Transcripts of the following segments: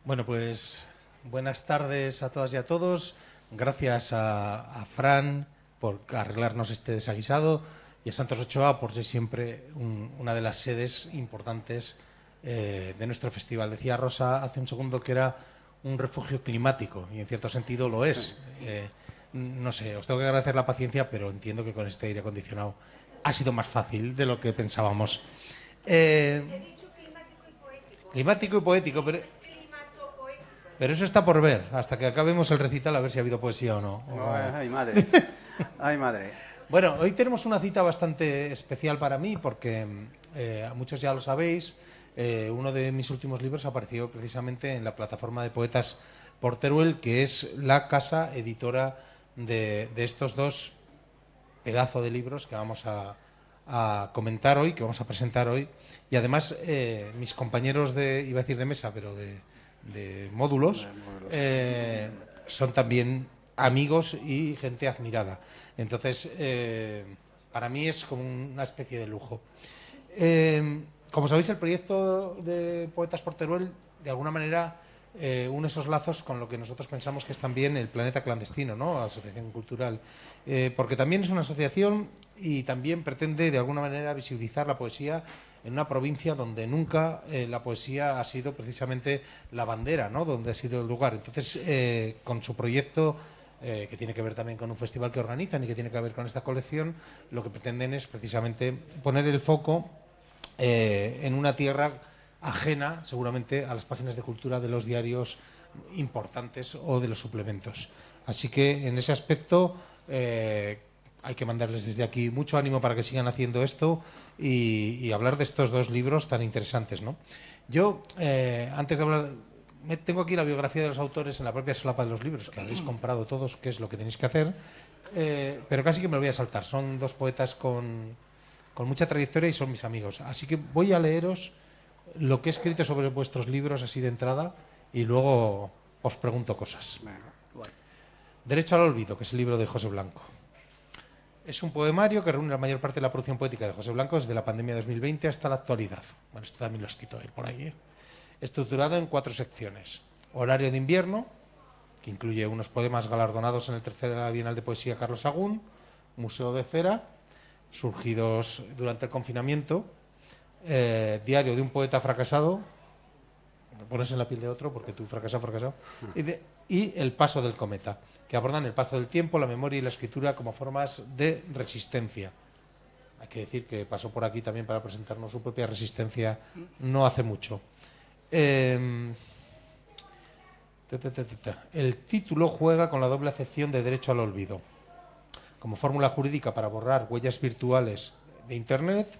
Bueno, pues buenas tardes a todas y a todos. Gracias a Fran por arreglarnos este desaguisado y a Santos Ochoa por ser siempre una de las sedes importantes de nuestro festival. Decía Rosa hace un segundo que era un refugio climático y en cierto sentido lo es. No sé, os tengo que agradecer la paciencia, pero entiendo que con este aire acondicionado ha sido más fácil de lo que pensábamos. He dicho climático y poético. Climático y poético, pero eso está por ver, hasta que acabemos el recital a ver si ha habido poesía o no. Ay, madre. Ay, madre. Bueno, hoy tenemos una cita bastante especial para mí porque muchos ya lo sabéis, uno de mis últimos libros apareció precisamente en la plataforma de poetas por Teruel, que es la casa editora de estos dos pedazos de libros que vamos a comentar hoy, que vamos a presentar hoy. Y además mis compañeros iba a decir de mesa, pero de módulos, son también amigos y gente admirada. Entonces, para mí es como una especie de lujo. Como sabéis, el proyecto de Poetas por Teruel, de alguna manera, une esos lazos con lo que nosotros pensamos que es también el Planeta Clandestino, ¿no? La asociación cultural. Porque también es una asociación y también pretende, de alguna manera, visibilizar la poesía en una provincia donde nunca la poesía ha sido precisamente la bandera, ¿no? Donde ha sido el lugar. Entonces, con su proyecto, que tiene que ver también con un festival que organizan y que tiene que ver con esta colección, lo que pretenden es precisamente poner el foco en una tierra ajena, seguramente, a las páginas de cultura de los diarios importantes o de los suplementos. Así que, en ese aspecto, hay que mandarles desde aquí mucho ánimo para que sigan haciendo esto y hablar de estos dos libros tan interesantes, ¿no? Yo, antes de hablar, tengo aquí la biografía de los autores en la propia solapa de los libros, que habéis comprado todos, que es lo que tenéis que hacer, pero casi que me lo voy a saltar. Son dos poetas con mucha trayectoria y son mis amigos. Así que voy a leeros lo que he escrito sobre vuestros libros así de entrada y luego os pregunto cosas. Derecho al olvido, que es el libro de José Blanco. Es un poemario que reúne la mayor parte de la producción poética de José Blanco desde la pandemia de 2020 hasta la actualidad. Bueno, esto también lo he escrito él por ahí, estructurado en 4 secciones. Horario de invierno, que incluye unos poemas galardonados en el tercer Bienal de Poesía Carlos Sagún, Museo de Cera, surgidos durante el confinamiento, Diario de un poeta fracasado, te pones en la piel de otro porque tú fracasado, y El paso del cometa, que abordan el paso del tiempo, la memoria y la escritura como formas de resistencia. Hay que decir que pasó por aquí también para presentarnos su propia resistencia no hace mucho. El título juega con la doble acepción de derecho al olvido, como fórmula jurídica para borrar huellas virtuales de Internet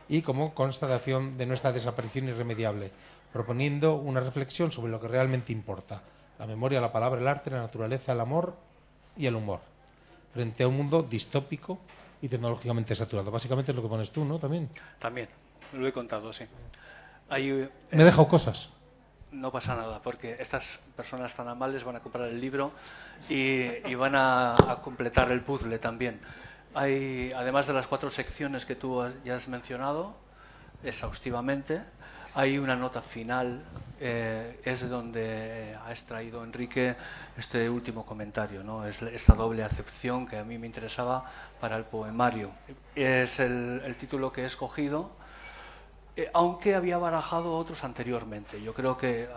y como constatación de nuestra desaparición irremediable, proponiendo una reflexión sobre lo que realmente importa: la memoria, la palabra, el arte, la naturaleza, el amor y el humor, frente a un mundo distópico y tecnológicamente saturado. Básicamente es lo que pones tú, ¿no? También Lo he contado, sí. Me he dejado cosas. No pasa nada, porque estas personas tan amables van a comprar el libro y van a completar el puzzle también. Hay, además de las 4 secciones que tú ya has mencionado exhaustivamente, hay una nota final, es de donde ha extraído Enrique este último comentario, ¿no? Es esta doble acepción que a mí me interesaba para el poemario. Es el título que he escogido, aunque había barajado otros anteriormente. Yo creo que,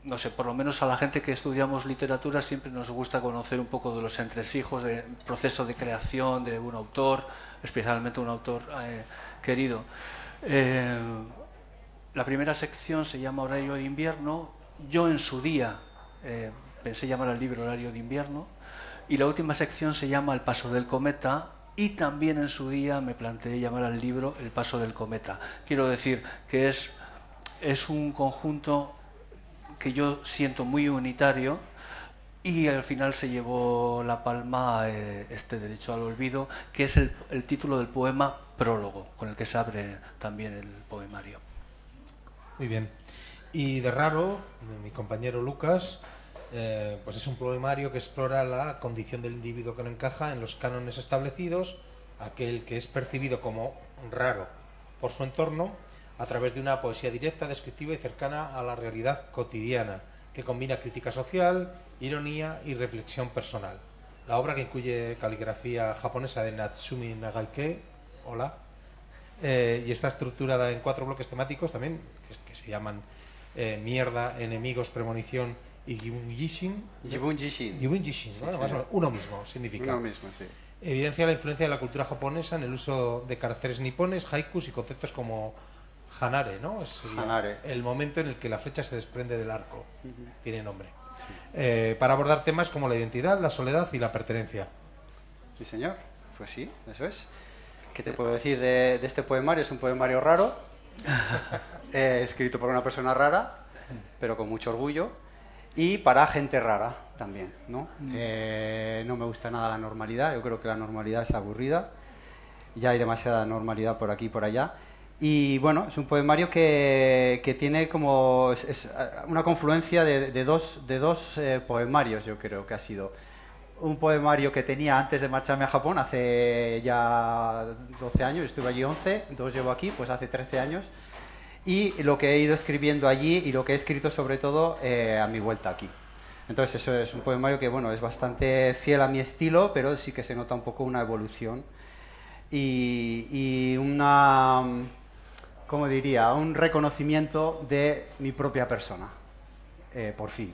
no sé, por lo menos a la gente que estudiamos literatura siempre nos gusta conocer un poco de los entresijos del proceso de creación de un autor, especialmente un autor querido. La primera sección se llama Horario de invierno. Yo en su día pensé llamar al libro Horario de invierno, y la última sección se llama El paso del cometa, y también en su día me planteé llamar al libro El paso del cometa. Quiero decir que es un conjunto que yo siento muy unitario, y al final se llevó la palma este Derecho al olvido, que es el título del poema prólogo, con el que se abre también el poemario. Muy bien. Y de Raro, mi compañero Lucas, pues es un poemario que explora la condición del individuo que no encaja en los cánones establecidos, aquel que es percibido como raro por su entorno, a través de una poesía directa, descriptiva y cercana a la realidad cotidiana, que combina crítica social, ironía y reflexión personal. La obra, que incluye caligrafía japonesa de Natsumi Nagaike, hola, y está estructurada en 4 bloques temáticos también, que se llaman mierda, enemigos, premonición y Jibun-jishin. Jibun-jishin, bueno, más o menos, uno mismo significa. Uno mismo, sí. Evidencia la influencia de la cultura japonesa en el uso de caracteres nipones, haikus y conceptos como hanare, ¿no? Es Hanare. el momento en el que la flecha se desprende del arco. Tiene nombre. Para abordar temas como la identidad, la soledad y la pertenencia. Sí, señor. Pues sí, eso es. ¿Qué te puedo decir de este poemario? Es un poemario raro, escrito por una persona rara, pero con mucho orgullo, y para gente rara también, ¿no? No me gusta nada la normalidad, yo creo que la normalidad es aburrida, ya hay demasiada normalidad por aquí y por allá. Y bueno, es un poemario que tiene como es una confluencia de dos poemarios, yo creo que ha sido. Un poemario que tenía antes de marcharme a Japón, hace ya 12 años, estuve allí 11, 2 llevo aquí, pues hace 13 años, y lo que he ido escribiendo allí y lo que he escrito sobre todo a mi vuelta aquí. Entonces eso es un poemario que bueno, es bastante fiel a mi estilo, pero sí que se nota un poco una evolución y una, ¿cómo diría?, un reconocimiento de mi propia persona, por fin.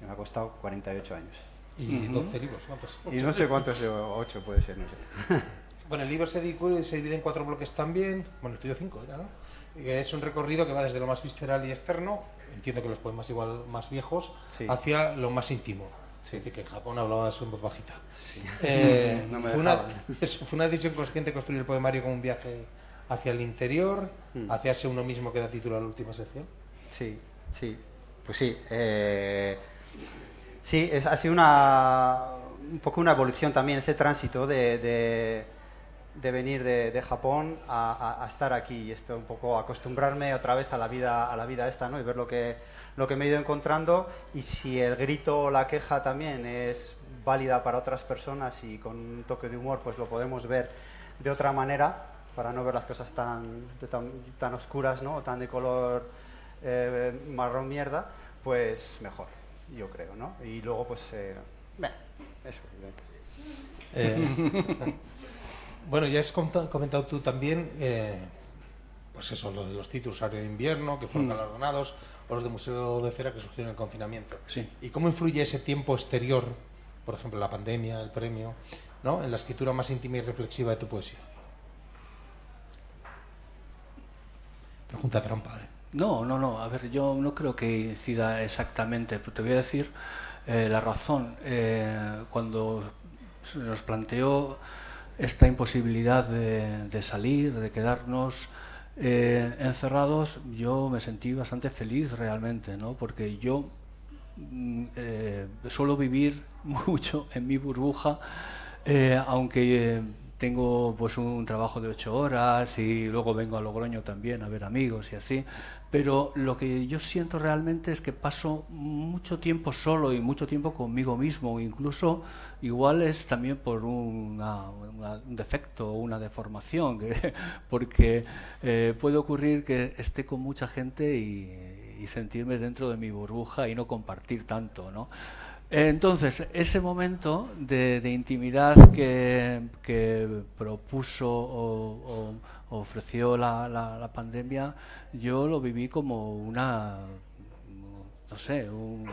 Me ha costado 48 años. Y 12 libros, ¿cuántos? Y no sé cuántos, 8 puede ser, no sé. Bueno, el libro se divide en 4 bloques también, bueno, el tuyo 5 era, ¿no? Es un recorrido que va desde lo más visceral y externo, entiendo que los poemas igual más viejos, Sí. hacia lo más íntimo. Sí. Es decir, que en Japón hablabas en voz bajita. Sí. No me fue dejaban. una decisión consciente construir el poemario como un viaje hacia el interior, hacia ese uno mismo que da título a la última sección. Sí, sí, pues sí. Sí, ha sido un poco una evolución también, ese tránsito de venir de Japón a estar aquí y esto un poco acostumbrarme otra vez a la vida esta, ¿no? Y ver lo que me he ido encontrando, y si el grito o la queja también es válida para otras personas y con un toque de humor pues lo podemos ver de otra manera para no ver las cosas tan oscuras, ¿no? O tan de color marrón mierda, pues mejor, yo creo, ¿no? Y luego pues eso. Bueno, ya has comentado tú también, pues eso, lo de los títulos Área de Invierno, que fueron galardonados, o los de Museo de Cera, que surgieron en el confinamiento. Sí. ¿Y cómo influye ese tiempo exterior, por ejemplo, la pandemia, el premio, ¿no?, en la escritura más íntima y reflexiva de tu poesía? Pregunta trampa, ¿eh? No. A ver, yo no creo que incida exactamente, pero te voy a decir la razón. Cuando se nos planteó esta imposibilidad de salir, de quedarnos encerrados, yo me sentí bastante feliz realmente, ¿no? Porque yo suelo vivir mucho en mi burbuja, aunque tengo pues un trabajo de 8 horas y luego vengo a Logroño también a ver amigos y así, pero lo que yo siento realmente es que paso mucho tiempo solo y mucho tiempo conmigo mismo, incluso igual es también por un defecto o una deformación, porque puede ocurrir que esté con mucha gente y sentirme dentro de mi burbuja y no compartir tanto, ¿no? Entonces, ese momento de intimidad que propuso o ofreció la pandemia, yo lo viví como no sé, un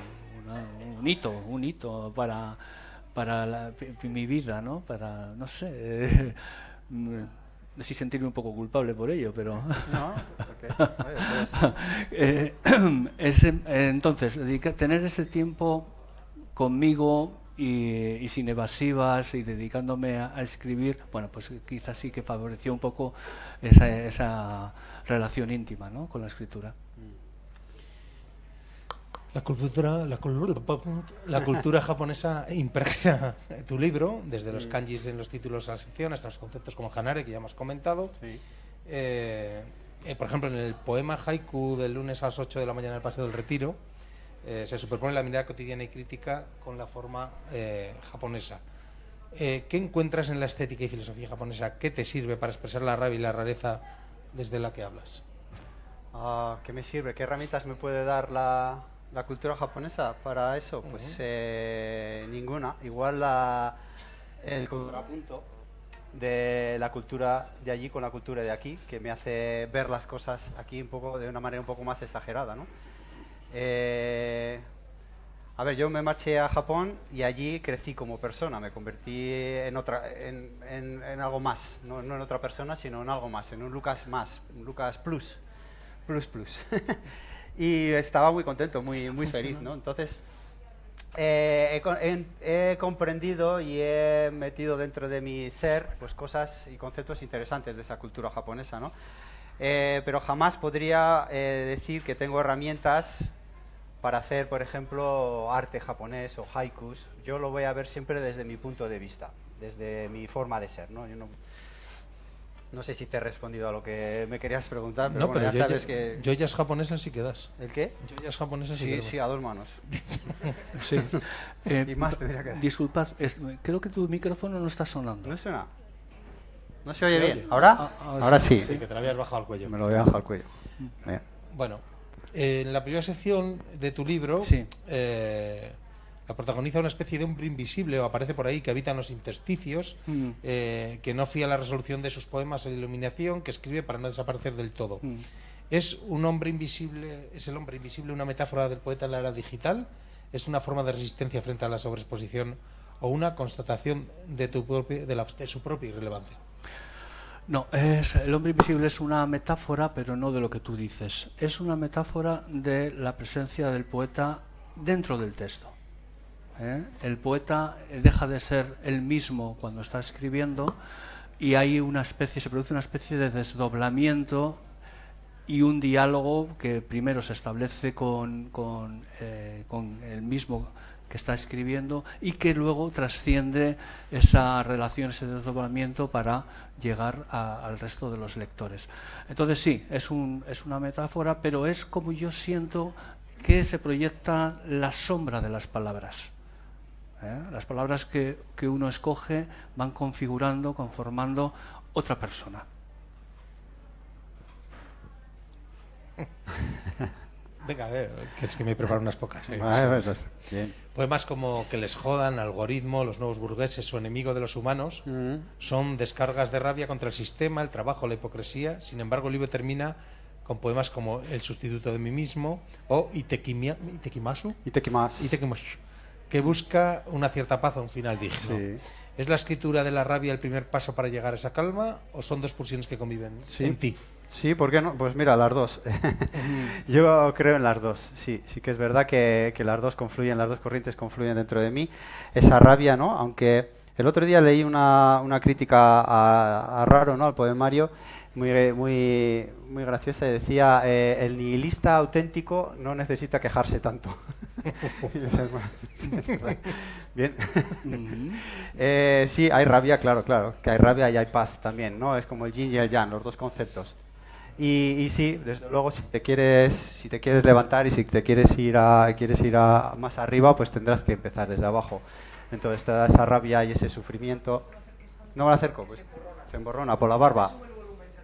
hito para mi vida, ¿no? Para, no sé, sí sentirme un poco culpable por ello, pero... No, okay. Entonces, tener ese tiempo conmigo y sin evasivas y dedicándome a escribir, bueno, pues quizás sí que favoreció un poco esa relación íntima, ¿no?, con la escritura. La cultura japonesa impregna tu libro, desde los kanjis en los títulos a la sección hasta los conceptos como hanare, que ya hemos comentado. Sí. Por ejemplo, en el poema haiku del lunes a las 8 de la mañana del Paseo del Retiro, se superpone la mirada cotidiana y crítica con la forma japonesa. ¿Qué encuentras en la estética y filosofía japonesa? ¿Qué te sirve para expresar la rabia y la rareza desde la que hablas? ¿Qué me sirve? ¿Qué herramientas me puede dar la cultura japonesa para eso? Pues ninguna. Igual el contrapunto de la cultura de allí con la cultura de aquí, que me hace ver las cosas aquí un poco de una manera un poco más exagerada, ¿no? A ver, yo me marché a Japón y allí crecí como persona, me convertí en algo más, no en otra persona, sino en algo más, en un Lucas más, un Lucas plus. Y estaba muy contento, muy feliz, ¿no? Entonces, he comprendido y he metido dentro de mi ser pues cosas y conceptos interesantes de esa cultura japonesa, ¿no? Pero jamás podría decir que tengo herramientas para hacer, por ejemplo, arte japonés o haikus. Yo lo voy a ver siempre desde mi punto de vista, desde mi forma de ser, ¿no? Yo no sé si te he respondido a lo que me querías preguntar, pero, No, bueno, pero ya sabes que... joyas japonesas sí que das. ¿El qué? Joyas japonesas sí Sí, que das. sí, a 2 manos. Sí. Y más tendría que dar. Disculpad, creo que tu micrófono no está sonando. ¿No suena? ¿No se oye bien? oye. ¿Ahora? Ahora sí. Sí, que te la habías bajado al cuello. Me lo voy a bajar al cuello. Bien. Bueno, en la primera sección de tu libro, Sí. la protagoniza una especie de hombre invisible, o aparece por ahí, que habita en los intersticios, que no fía a la resolución de sus poemas o de iluminación, que escribe para no desaparecer del todo. ¿Es el hombre invisible una metáfora del poeta en la era digital? ¿Es una forma de resistencia frente a la sobreexposición o una constatación de su propia irrelevancia? No, el hombre invisible es una metáfora, pero no de lo que tú dices. Es una metáfora de la presencia del poeta dentro del texto. El poeta deja de ser él mismo cuando está escribiendo y hay se produce una especie de desdoblamiento y un diálogo que primero se establece con el mismo que está escribiendo y que luego trasciende esa relación, ese desdoblamiento para llegar al resto de los lectores. Entonces sí, es una metáfora, pero es como yo siento que se proyecta la sombra de las palabras. Las palabras que uno escoge van configurando, conformando otra persona. Venga, a ver, que es que me preparo unas pocas. Bien. Poemas como Que les jodan, Algoritmo, Los nuevos burgueses o Enemigo de los humanos son descargas de rabia contra el sistema, el trabajo, la hipocresía. Sin embargo, el libro termina con poemas como El sustituto de mí mismo o Itekimasu, que busca una cierta paz a un final digno. Sí. ¿Es la escritura de la rabia el primer paso para llegar a esa calma o son dos pulsiones que conviven en ti? Sí, ¿por qué no? Pues mira, las dos. Yo creo en las dos. Sí que es verdad que las dos confluyen, las dos corrientes confluyen dentro de mí. Esa rabia, ¿no? Aunque el otro día leí una crítica a Raro, ¿no? Al poemario, muy graciosa, y decía, el nihilista auténtico no necesita quejarse tanto. Bien. Sí, hay rabia, claro, que hay rabia y hay paz también, ¿no? Es como el yin y el yang, los dos conceptos. Y sí, desde luego, si te quieres levantar y si te quieres ir a más arriba, pues tendrás que empezar desde abajo. Entonces toda esa rabia y ese sufrimiento. No me lo acerco, pues se emborrona por la barba.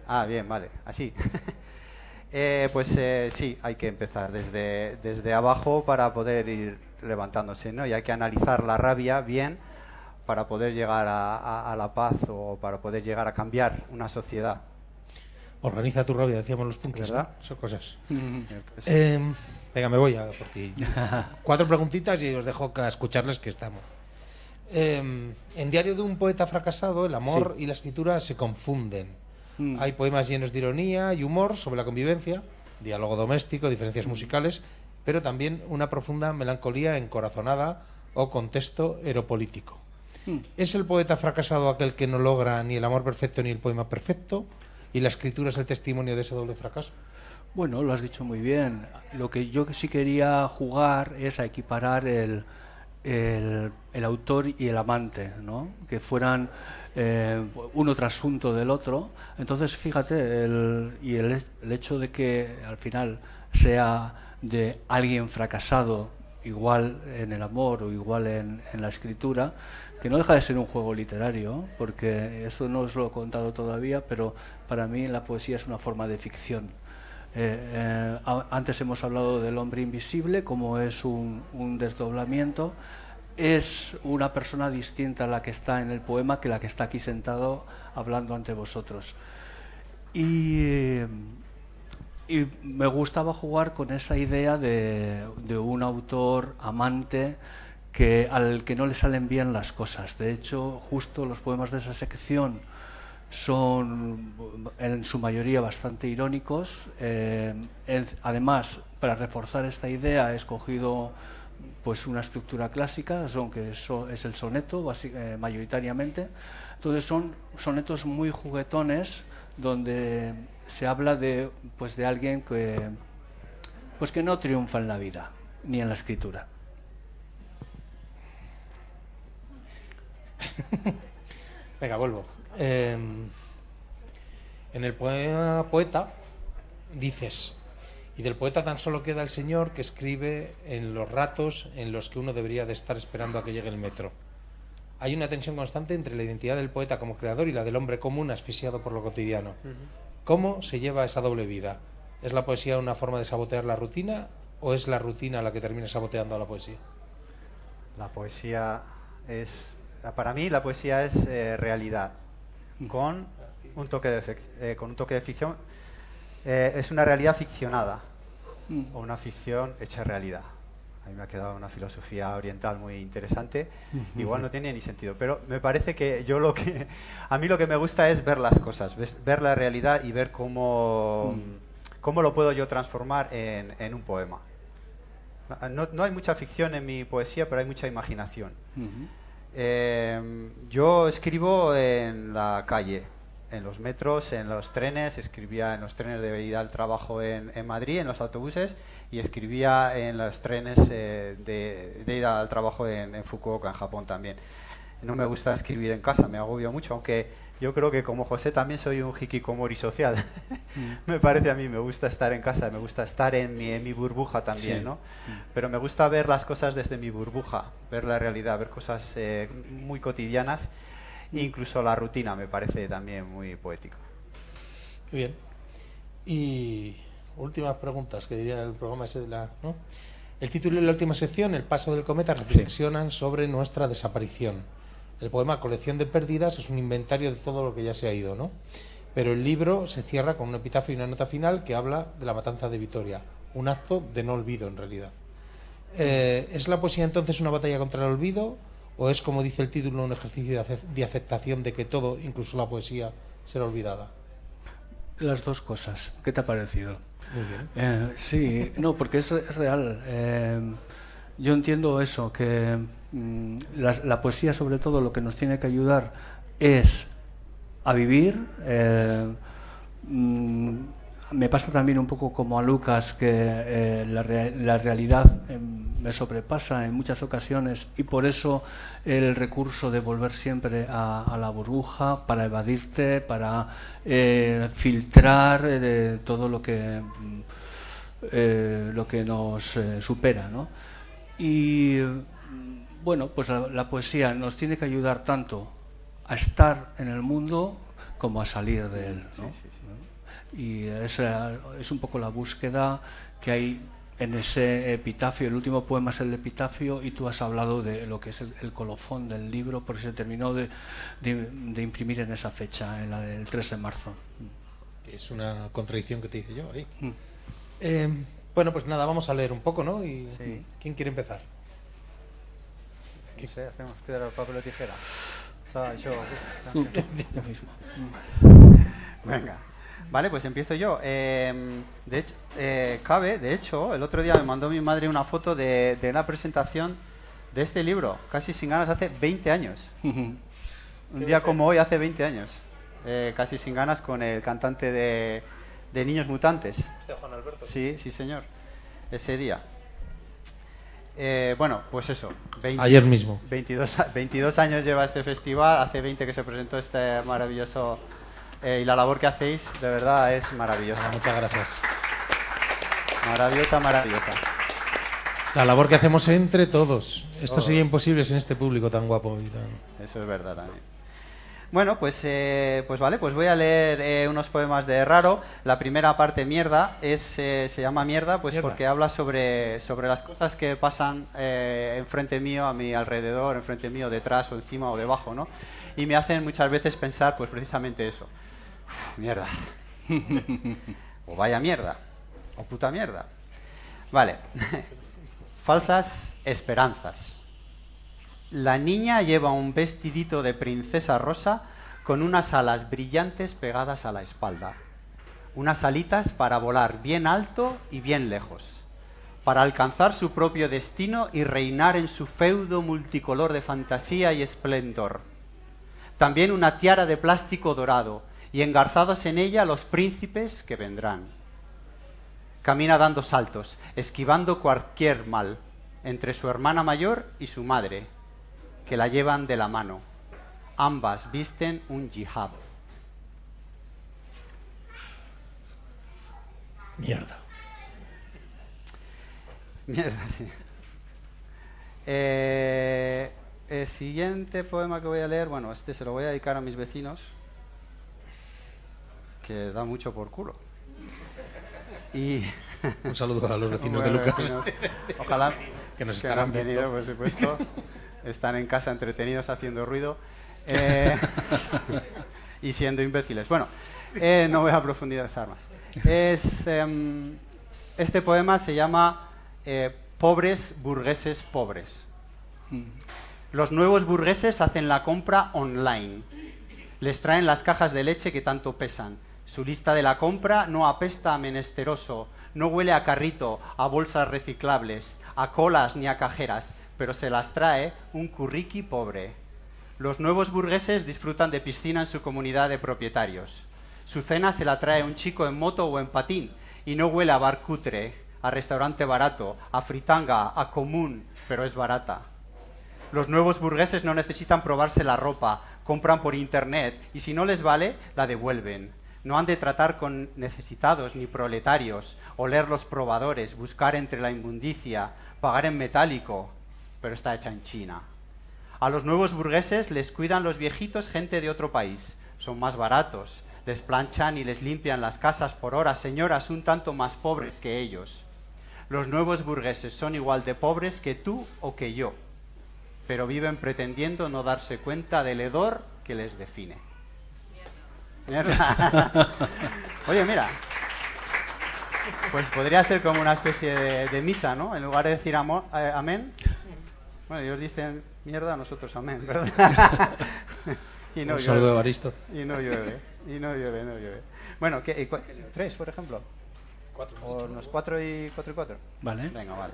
Ah, bien, vale, así. Sí, hay que empezar desde abajo para poder ir levantándose, ¿no? Y hay que analizar la rabia bien para poder llegar a la paz o para poder llegar a cambiar una sociedad. Organiza tu rabia, decíamos los punkis, ¿verdad? ¿no? Son cosas. Pues, Venga, me voy a porque 4 preguntitas y os dejo a escucharles que estamos. En Diario de un poeta fracasado, el amor y la escritura se confunden. Hay poemas llenos de ironía y humor sobre la convivencia, diálogo doméstico, diferencias musicales, pero también una profunda melancolía encorazonada o contexto eropolítico. ¿Es el poeta fracasado aquel que no logra ni el amor perfecto ni el poema perfecto? ¿Y la escritura es el testimonio de ese doble fracaso? Bueno, lo has dicho muy bien. Lo que yo sí quería jugar es a equiparar el autor y el amante, ¿no? Que fueran uno trasunto del otro. Entonces, fíjate, el hecho de que al final sea de alguien fracasado, igual en el amor o igual en la escritura, que no deja de ser un juego literario, porque esto no os lo he contado todavía, pero para mí la poesía es una forma de ficción. Antes hemos hablado del hombre invisible, como es un desdoblamiento. Es una persona distinta a la que está en el poema que la que está aquí sentado hablando ante vosotros. Y me gustaba jugar con esa idea de un autor amante al que no le salen bien las cosas. De hecho, justo los poemas de esa sección son en su mayoría bastante irónicos. Además, para reforzar esta idea he escogido pues una estructura clásica, es el soneto mayoritariamente. Entonces son sonetos muy juguetones donde se habla de alguien que no triunfa en la vida ni en la escritura. Venga, vuelvo. En el poema Poeta dices: y del poeta tan solo queda el señor que escribe en los ratos en los que uno debería de estar esperando a que llegue el metro. Hay una tensión constante entre la identidad del poeta como creador y la del hombre común asfixiado por lo cotidiano. ¿Cómo se lleva esa doble vida? ¿Es la poesía una forma de sabotear la rutina o es la rutina la que termina saboteando a la poesía? La poesía es... Para mí la poesía es realidad, con un toque de ficción. Es una realidad ficcionada o una ficción hecha realidad. A mí me ha quedado una filosofía oriental muy interesante. Igual no tiene ni sentido, pero me parece que a mí lo que me gusta es ver las cosas, ver la realidad y ver cómo lo puedo yo transformar en un poema. No hay mucha ficción en mi poesía, pero hay mucha imaginación. Yo escribo en la calle, en los metros, en los trenes. Escribía en los trenes de ida al trabajo en Madrid, en los autobuses, y escribía en los trenes de ida al trabajo en Fukuoka, en Japón también. No me gusta escribir en casa, me agobio mucho, aunque yo creo que como José también soy un hikikomori social. Me parece a mí, me gusta estar en casa, me gusta estar en mi burbuja también, ¿no? Pero me gusta ver las cosas desde mi burbuja, ver la realidad, ver cosas muy cotidianas. Incluso la rutina me parece también muy poética. Muy bien. Y últimas preguntas, que diría el programa ese ¿no? El título y la última sección, El paso del cometa, reflexionan sobre nuestra desaparición. El poema Colección de pérdidas es un inventario de todo lo que ya se ha ido, ¿no? Pero el libro se cierra con un epitafio y una nota final que habla de la matanza de Vitoria, un acto de no olvido en realidad. ¿Es la poesía entonces una batalla contra el olvido o es, como dice el título, un ejercicio de aceptación de que todo, incluso la poesía, será olvidada? Las dos cosas. ¿Qué te ha parecido? Muy bien. Sí, no, porque es real. Yo entiendo eso, que la poesía, sobre todo, lo que nos tiene que ayudar es a vivir. Me pasa también un poco como a Lucas, que la realidad me sobrepasa en muchas ocasiones, y por eso el recurso de volver siempre a la burbuja para evadirte, para filtrar todo lo que nos supera, ¿no? Y bueno, pues la poesía nos tiene que ayudar tanto a estar en el mundo como a salir de él, ¿no? Y es un poco la búsqueda que hay en ese epitafio. El último poema es el epitafio, y tú has hablado de lo que es el colofón del libro, porque se terminó de imprimir en esa fecha, en la del 3 de marzo. Es una contradicción que te dije yo ahí. Bueno, pues nada, vamos a leer un poco, ¿no? Y Sí. ¿quién quiere empezar? No sé, hacemos piedra, papel o tijera. Yo mismo. Venga. Vale, pues empiezo yo. De hecho, el otro día me mandó mi madre una foto de la presentación de este libro, Casi sin ganas, hace 20 años. Un día como hoy, hace 20 años. Casi sin ganas, con el cantante de Niños Mutantes. Juan Alberto. Sí, señor. Ese día. Bueno, pues eso. Ayer mismo. 22 años lleva este festival, hace 20 que se presentó este maravilloso... y la labor que hacéis, de verdad, es maravillosa. Muchas gracias. Maravillosa. La labor que hacemos entre todos. Esto sería imposible sin este público tan guapo y tan... Eso es verdad también. Bueno, pues vale, pues voy a leer unos poemas de Raro. La primera parte, Mierda, se llama Mierda, pues Mierda. porque habla sobre las cosas que pasan enfrente mío, a mi alrededor, enfrente mío, detrás o encima o debajo, ¿no? Y me hacen muchas veces pensar, pues precisamente eso. Uf, mierda. O vaya mierda. O puta mierda. Vale. Falsas esperanzas. La niña lleva un vestidito de princesa rosa con unas alas brillantes pegadas a la espalda. Unas alitas para volar bien alto y bien lejos, para alcanzar su propio destino y reinar en su feudo multicolor de fantasía y esplendor. También una tiara de plástico dorado y engarzados en ella los príncipes que vendrán. Camina dando saltos, esquivando cualquier mal, entre su hermana mayor y su madre, que la llevan de la mano. Ambas visten un yihad. Mierda. Mierda, sí. El siguiente poema que voy a leer, bueno, este se lo voy a dedicar a mis vecinos, que da mucho por culo. Y Un saludo a los vecinos de Bueno, Lucas. vecinos, ojalá Que nos que estarán han venido, viendo. por supuesto. Están en casa entretenidos haciendo ruido y siendo imbéciles. Bueno, no voy a profundizar más. Este poema se llama Pobres burgueses pobres. Los nuevos burgueses hacen la compra online. Les traen las cajas de leche que tanto pesan. Su lista de la compra no apesta a menesteroso, no huele a carrito, a bolsas reciclables, a colas ni a cajeras, pero se las trae un curriqui pobre. Los nuevos burgueses disfrutan de piscina en su comunidad de propietarios. Su cena se la trae un chico en moto o en patín y no huele a bar cutre, a restaurante barato, a fritanga, a común, pero es barata. Los nuevos burgueses no necesitan probarse la ropa, compran por internet y si no les vale, la devuelven. No han de tratar con necesitados ni proletarios, oler los probadores, buscar entre la inmundicia, pagar en metálico, pero está hecha en China. A los nuevos burgueses les cuidan los viejitos gente de otro país. Son más baratos, les planchan y les limpian las casas por horas, señoras un tanto más pobres que ellos. Los nuevos burgueses son igual de pobres que tú o que yo, pero viven pretendiendo no darse cuenta del hedor que les define. Mierda. Oye, mira, pues podría ser como una especie de misa, ¿no? En lugar de decir amén, bueno, ellos dicen mierda, nosotros amén, ¿verdad? Y no Un saludo de llueve. Evaristo. Y no llueve, no llueve. Bueno, ¿tres, por ejemplo? ¿O unos 4 y 4? Vale. Venga, vale.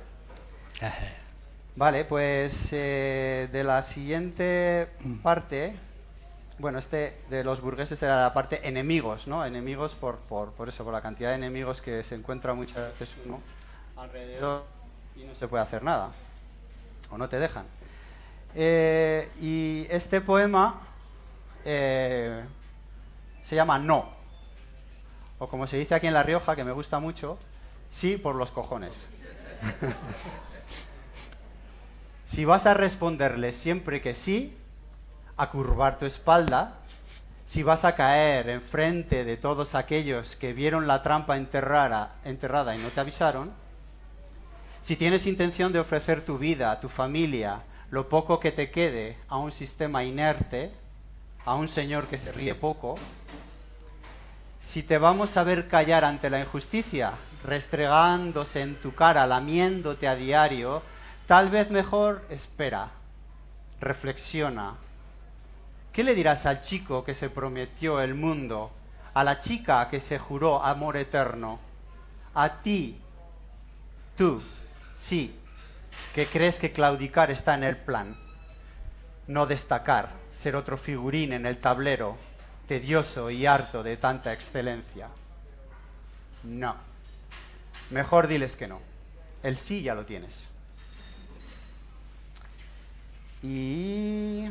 Vale, pues de la siguiente parte, bueno, de los burgueses era la parte enemigos, ¿no? Enemigos por eso, por la cantidad de enemigos que se encuentra muchas veces uno alrededor y no se puede hacer nada, o no te dejan. Y este poema se llama No, o como se dice aquí en La Rioja, que me gusta mucho, sí por los cojones. Si vas a responderle siempre que sí, a curvar tu espalda, si vas a caer enfrente de todos aquellos que vieron la trampa enterrada y no te avisaron, si tienes intención de ofrecer tu vida, tu familia, lo poco que te quede a un sistema inerte, a un señor que se ríe poco, si te vamos a ver callar ante la injusticia, restregándose en tu cara, lamiéndote a diario, tal vez mejor espera, reflexiona. ¿Qué le dirás al chico que se prometió el mundo, a la chica que se juró amor eterno, a ti, tú, sí, que crees que claudicar está en el plan, no destacar, ser otro figurín en el tablero, tedioso y harto de tanta excelencia? No. Mejor diles que no. El sí ya lo tienes. Y...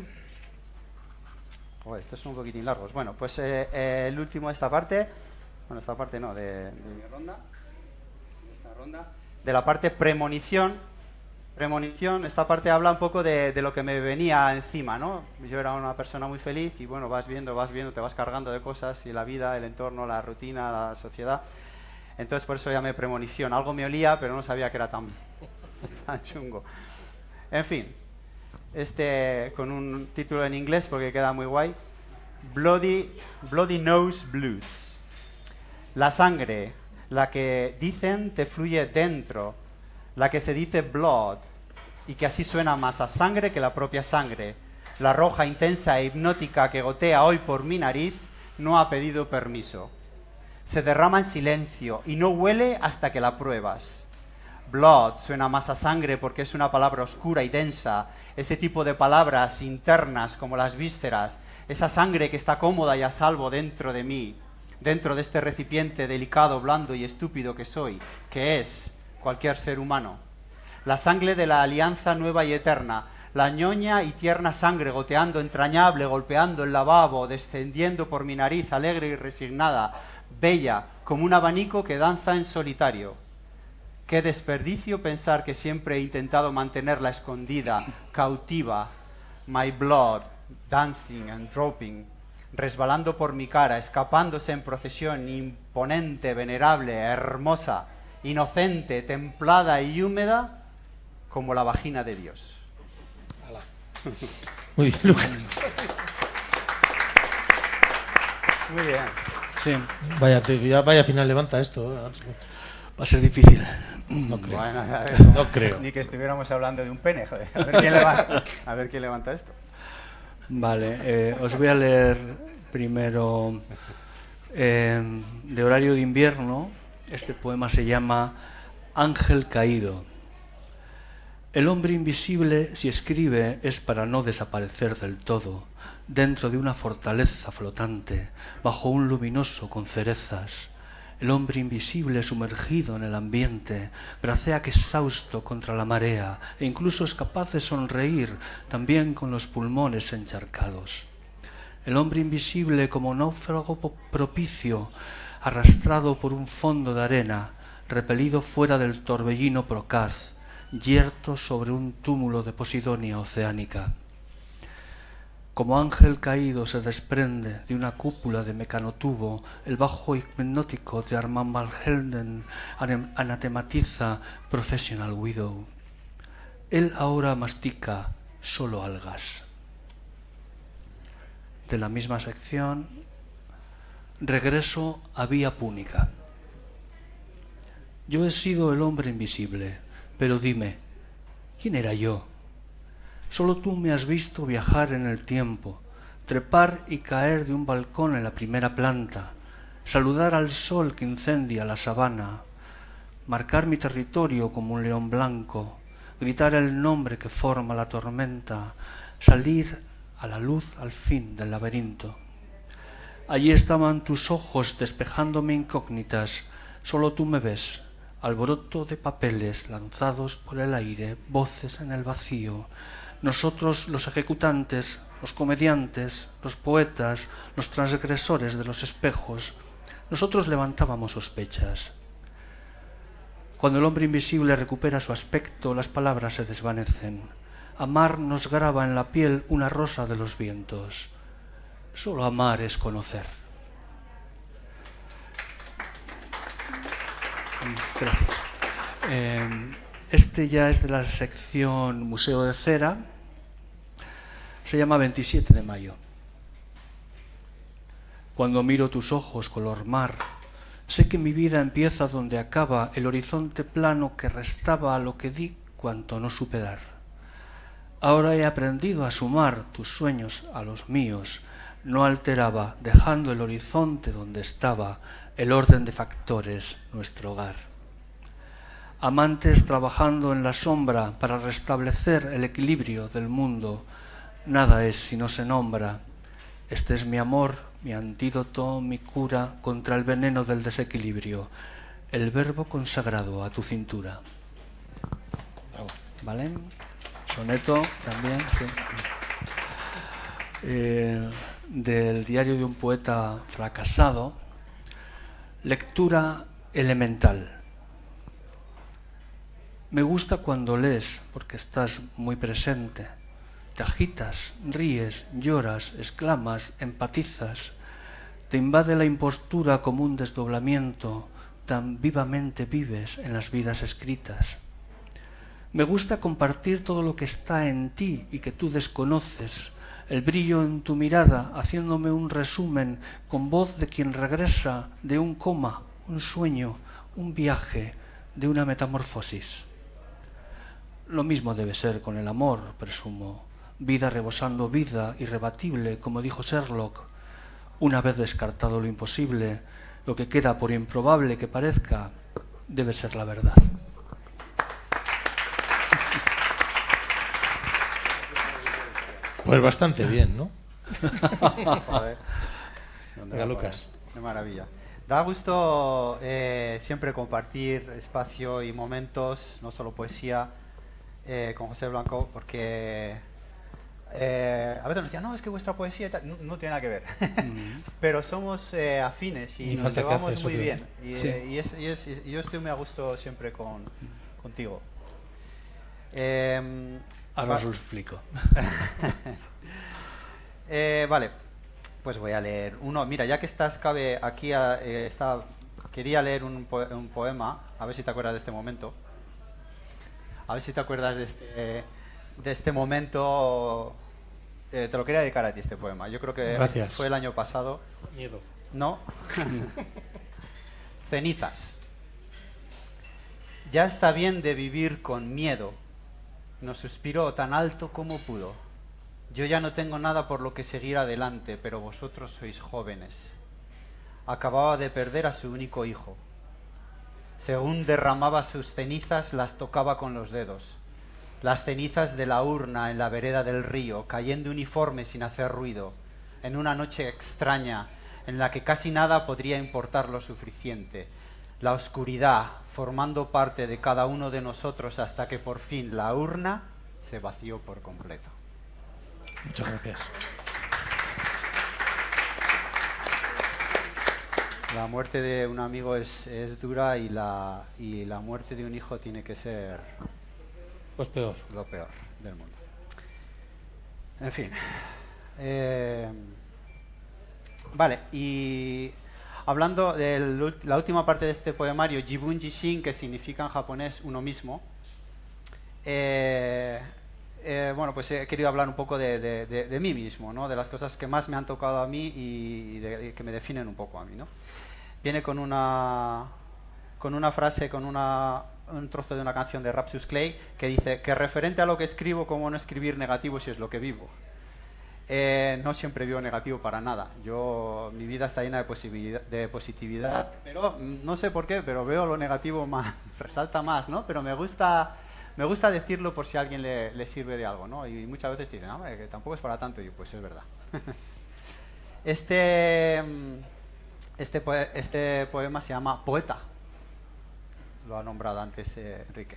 oh, estos son un poquitín largos. Bueno, pues el último de esta parte... bueno, esta parte no, de mi ronda. De esta ronda. De la parte premonición. Premonición, esta parte habla un poco de lo que me venía encima, ¿no? Yo era una persona muy feliz y bueno, vas viendo, te vas cargando de cosas y la vida, el entorno, la rutina, la sociedad. Entonces por eso llamé premonición. Algo me olía, pero no sabía que era tan chungo. En fin, con un título en inglés porque queda muy guay. Bloody Nose Blues. La sangre, la que dicen te fluye dentro, la que se dice blood, y que así suena más a sangre que la propia sangre. La roja, intensa e hipnótica que gotea hoy por mi nariz no ha pedido permiso. Se derrama en silencio y no huele hasta que la pruebas. Blood suena más a sangre porque es una palabra oscura y densa, ese tipo de palabras internas como las vísceras, esa sangre que está cómoda y a salvo dentro de mí, dentro de este recipiente delicado, blando y estúpido que soy, que es cualquier ser humano. La sangre de la alianza nueva y eterna, la ñoña y tierna sangre goteando entrañable, golpeando el lavabo, descendiendo por mi nariz alegre y resignada, bella, como un abanico que danza en solitario. Qué desperdicio pensar que siempre he intentado mantenerla escondida, cautiva. My blood, dancing and dropping, resbalando por mi cara, escapándose en procesión, imponente, venerable, hermosa, inocente, templada y húmeda, como la vagina de Dios. Muy bien, Lucas. Muy bien. Sí, Vaya final levanta esto. va a ser difícil. No creo. Bueno, a ver, No creo. Ni que estuviéramos hablando de un pene, joder. A ver quién levanta esto. Vale, os voy a leer primero de Horario de Invierno. Este poema se llama Ángel Caído. El hombre invisible, si escribe, es para no desaparecer del todo, dentro de una fortaleza flotante, bajo un luminoso con cerezas. El hombre invisible sumergido en el ambiente, bracea que exhausto contra la marea, e incluso es capaz de sonreír, también con los pulmones encharcados. El hombre invisible como náufrago propicio, arrastrado por un fondo de arena, repelido fuera del torbellino procaz, yerto sobre un túmulo de Posidonia oceánica. Como ángel caído se desprende de una cúpula de mecanotubo, el bajo hipnótico de Armand Van Helden anatematiza Professional Widow. Él ahora mastica solo algas. De la misma sección, regreso a Vía Púnica. Yo he sido el hombre invisible, pero dime, ¿quién era yo? Solo tú me has visto viajar en el tiempo, trepar y caer de un balcón en la primera planta, saludar al sol que incendia la sabana, marcar mi territorio como un león blanco, gritar el nombre que forma la tormenta, salir a la luz al fin del laberinto. Allí estaban tus ojos despejándome incógnitas, solo tú me ves, alboroto de papeles lanzados por el aire, voces en el vacío. Nosotros, los ejecutantes, los comediantes, los poetas, los transgresores de los espejos, nosotros levantábamos sospechas. Cuando el hombre invisible recupera su aspecto, las palabras se desvanecen. Amar nos graba en la piel una rosa de los vientos. Solo amar es conocer. Gracias. Este ya es de la sección Museo de Cera. Se llama 27 de mayo. Cuando miro tus ojos color mar, sé que mi vida empieza donde acaba el horizonte plano que restaba a lo que di cuanto no supe dar. Ahora he aprendido a sumar tus sueños a los míos. No alteraba, dejando el horizonte donde estaba, el orden de factores, nuestro hogar. Amantes trabajando en la sombra para restablecer el equilibrio del mundo. Nada es si no se nombra. Este es mi amor, mi antídoto, mi cura contra el veneno del desequilibrio. El verbo consagrado a tu cintura. ¿Vale? Soneto también, sí. Del diario de un poeta fracasado. Lectura elemental. Me gusta cuando lees, porque estás muy presente. Te agitas, ríes, lloras, exclamas, empatizas. Te invade la impostura como un desdoblamiento, tan vivamente vives en las vidas escritas. Me gusta compartir todo lo que está en ti y que tú desconoces, el brillo en tu mirada haciéndome un resumen con voz de quien regresa de un coma, un sueño, un viaje, de una metamorfosis. Lo mismo debe ser con el amor, presumo, vida rebosando vida, irrebatible, como dijo Sherlock. Una vez descartado lo imposible, lo que queda por improbable que parezca, debe ser la verdad. Pues bastante bien, ¿no? Joder. Venga, Lucas. Qué maravilla. Da gusto siempre compartir espacio y momentos, no solo poesía, con José Blanco, porque a veces nos decían, no, es que vuestra poesía no tiene nada que ver. Pero somos afines y nos llevamos muy bien. Y, Sí. y yo estoy muy a gusto siempre contigo. Ahora os lo explico. Vale, pues voy a leer uno. Mira, ya que estás, Cabe, aquí quería leer un poema, a ver si te acuerdas de este momento. A ver si te acuerdas de este momento. Te lo quería dedicar a ti, este poema. Yo creo que Gracias. fue el año pasado. Miedo. ¿No? Cenizas. Ya está bien de vivir con miedo. Nos suspiró tan alto como pudo. Yo ya no tengo nada por lo que seguir adelante, pero vosotros sois jóvenes. Acababa de perder a su único hijo. Según derramaba sus cenizas, las tocaba con los dedos. Las cenizas de la urna en la vereda del río, cayendo uniformes sin hacer ruido, en una noche extraña en la que casi nada podría importar lo suficiente. La oscuridad formando parte de cada uno de nosotros hasta que por fin la urna se vació por completo. Muchas gracias. La muerte de un amigo es dura y la muerte de un hijo tiene que ser Pues peor. lo peor del mundo. En fin. Vale, y hablando de la última parte de este poemario, Jibun Jishin, que significa en japonés uno mismo, bueno, pues he querido hablar un poco de mí mismo, ¿no? De las cosas que más me han tocado a mí y que me definen un poco a mí, ¿no? Viene con una frase, un trozo de una canción de Rapsus Clay que dice que referente a lo que escribo, ¿cómo no escribir negativo si es lo que vivo? No siempre vivo negativo para nada. Mi vida está llena de positividad, pero no sé por qué, pero veo lo negativo más, resalta más, ¿no? Pero me gusta decirlo por si a alguien le sirve de algo, ¿no? Y muchas veces te dicen, hombre, que tampoco es para tanto, y pues es verdad. Este poema se llama Poeta. Lo ha nombrado antes Enrique.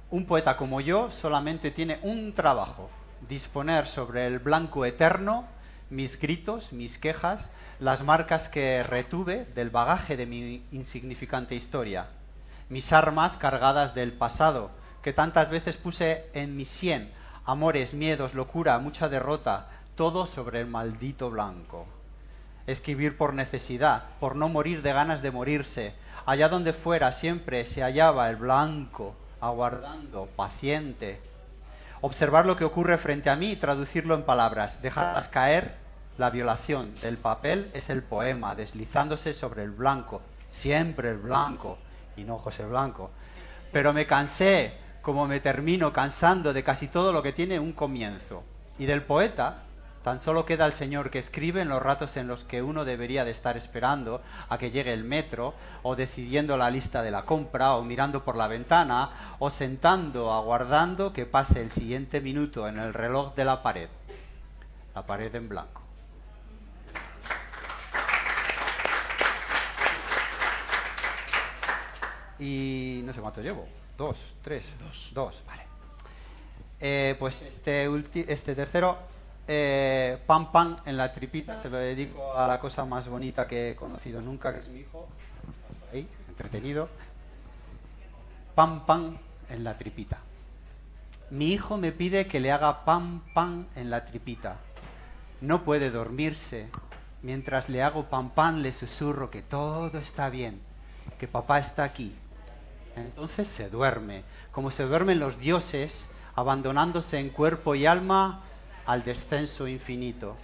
Un poeta como yo solamente tiene un trabajo: disponer sobre el blanco eterno mis gritos, mis quejas, las marcas que retuve del bagaje de mi insignificante historia, mis armas cargadas del pasado, que tantas veces puse en mi sien, amores, miedos, locura, mucha derrota, todo sobre el maldito blanco. Escribir por necesidad, por no morir de ganas de morirse. Allá donde fuera siempre se hallaba el blanco, aguardando, paciente. Observar lo que ocurre frente a mí y traducirlo en palabras, dejarlas caer. La violación del papel es el poema, deslizándose sobre el blanco, siempre el blanco, y no José Blanco. Pero me cansé, como me termino cansando de casi todo lo que tiene un comienzo. Y del poeta tan solo queda el señor que escribe en los ratos en los que uno debería de estar esperando a que llegue el metro, o decidiendo la lista de la compra, o mirando por la ventana, o sentando, aguardando que pase el siguiente minuto en el reloj de la pared en blanco. Y no sé cuánto llevo, 2, 3, 2, vale. Pues este tercero, Pan Pan en la tripita, se lo dedico a la cosa más bonita que he conocido nunca, que es mi hijo, ahí, entretenido. Pan Pan en la tripita. Mi hijo me pide que le haga pan, pan en la tripita. No puede dormirse. Mientras le hago pan, pan, le susurro que todo está bien, que papá está aquí. Entonces se duerme, como se duermen los dioses, abandonándose en cuerpo y alma al descenso infinito.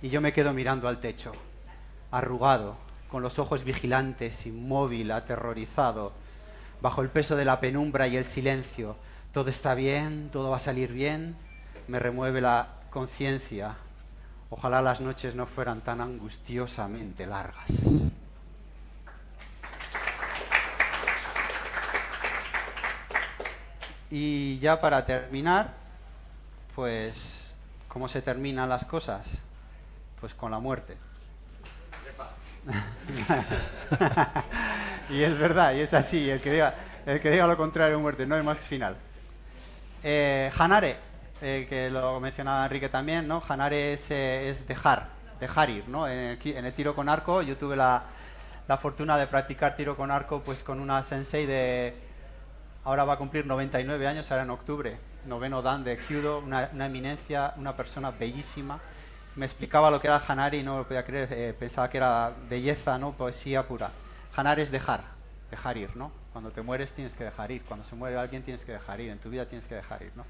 Y yo me quedo mirando al techo, arrugado, con los ojos vigilantes, inmóvil, aterrorizado, bajo el peso de la penumbra y el silencio. Todo está bien, todo va a salir bien. Me remueve la conciencia. Ojalá las noches no fueran tan angustiosamente largas. Y ya para terminar, pues, ¿cómo se terminan las cosas? Pues con la muerte. Y es verdad, y es así. El que diga lo contrario, muerte, no hay más final. Hanare, que lo mencionaba Enrique también, ¿no? Hanare es dejar ir, ¿no? En el tiro con arco, yo tuve la fortuna de practicar tiro con arco pues con una sensei de... Ahora va a cumplir 99 años, ahora en octubre, 9º dan de Kyudo, una eminencia, una persona bellísima. Me explicaba lo que era el Hanare y no lo podía creer, pensaba que era belleza, ¿no? Poesía pura. Hanare es dejar ir, ¿no? Cuando te mueres tienes que dejar ir, cuando se muere alguien tienes que dejar ir, en tu vida tienes que dejar ir, ¿no?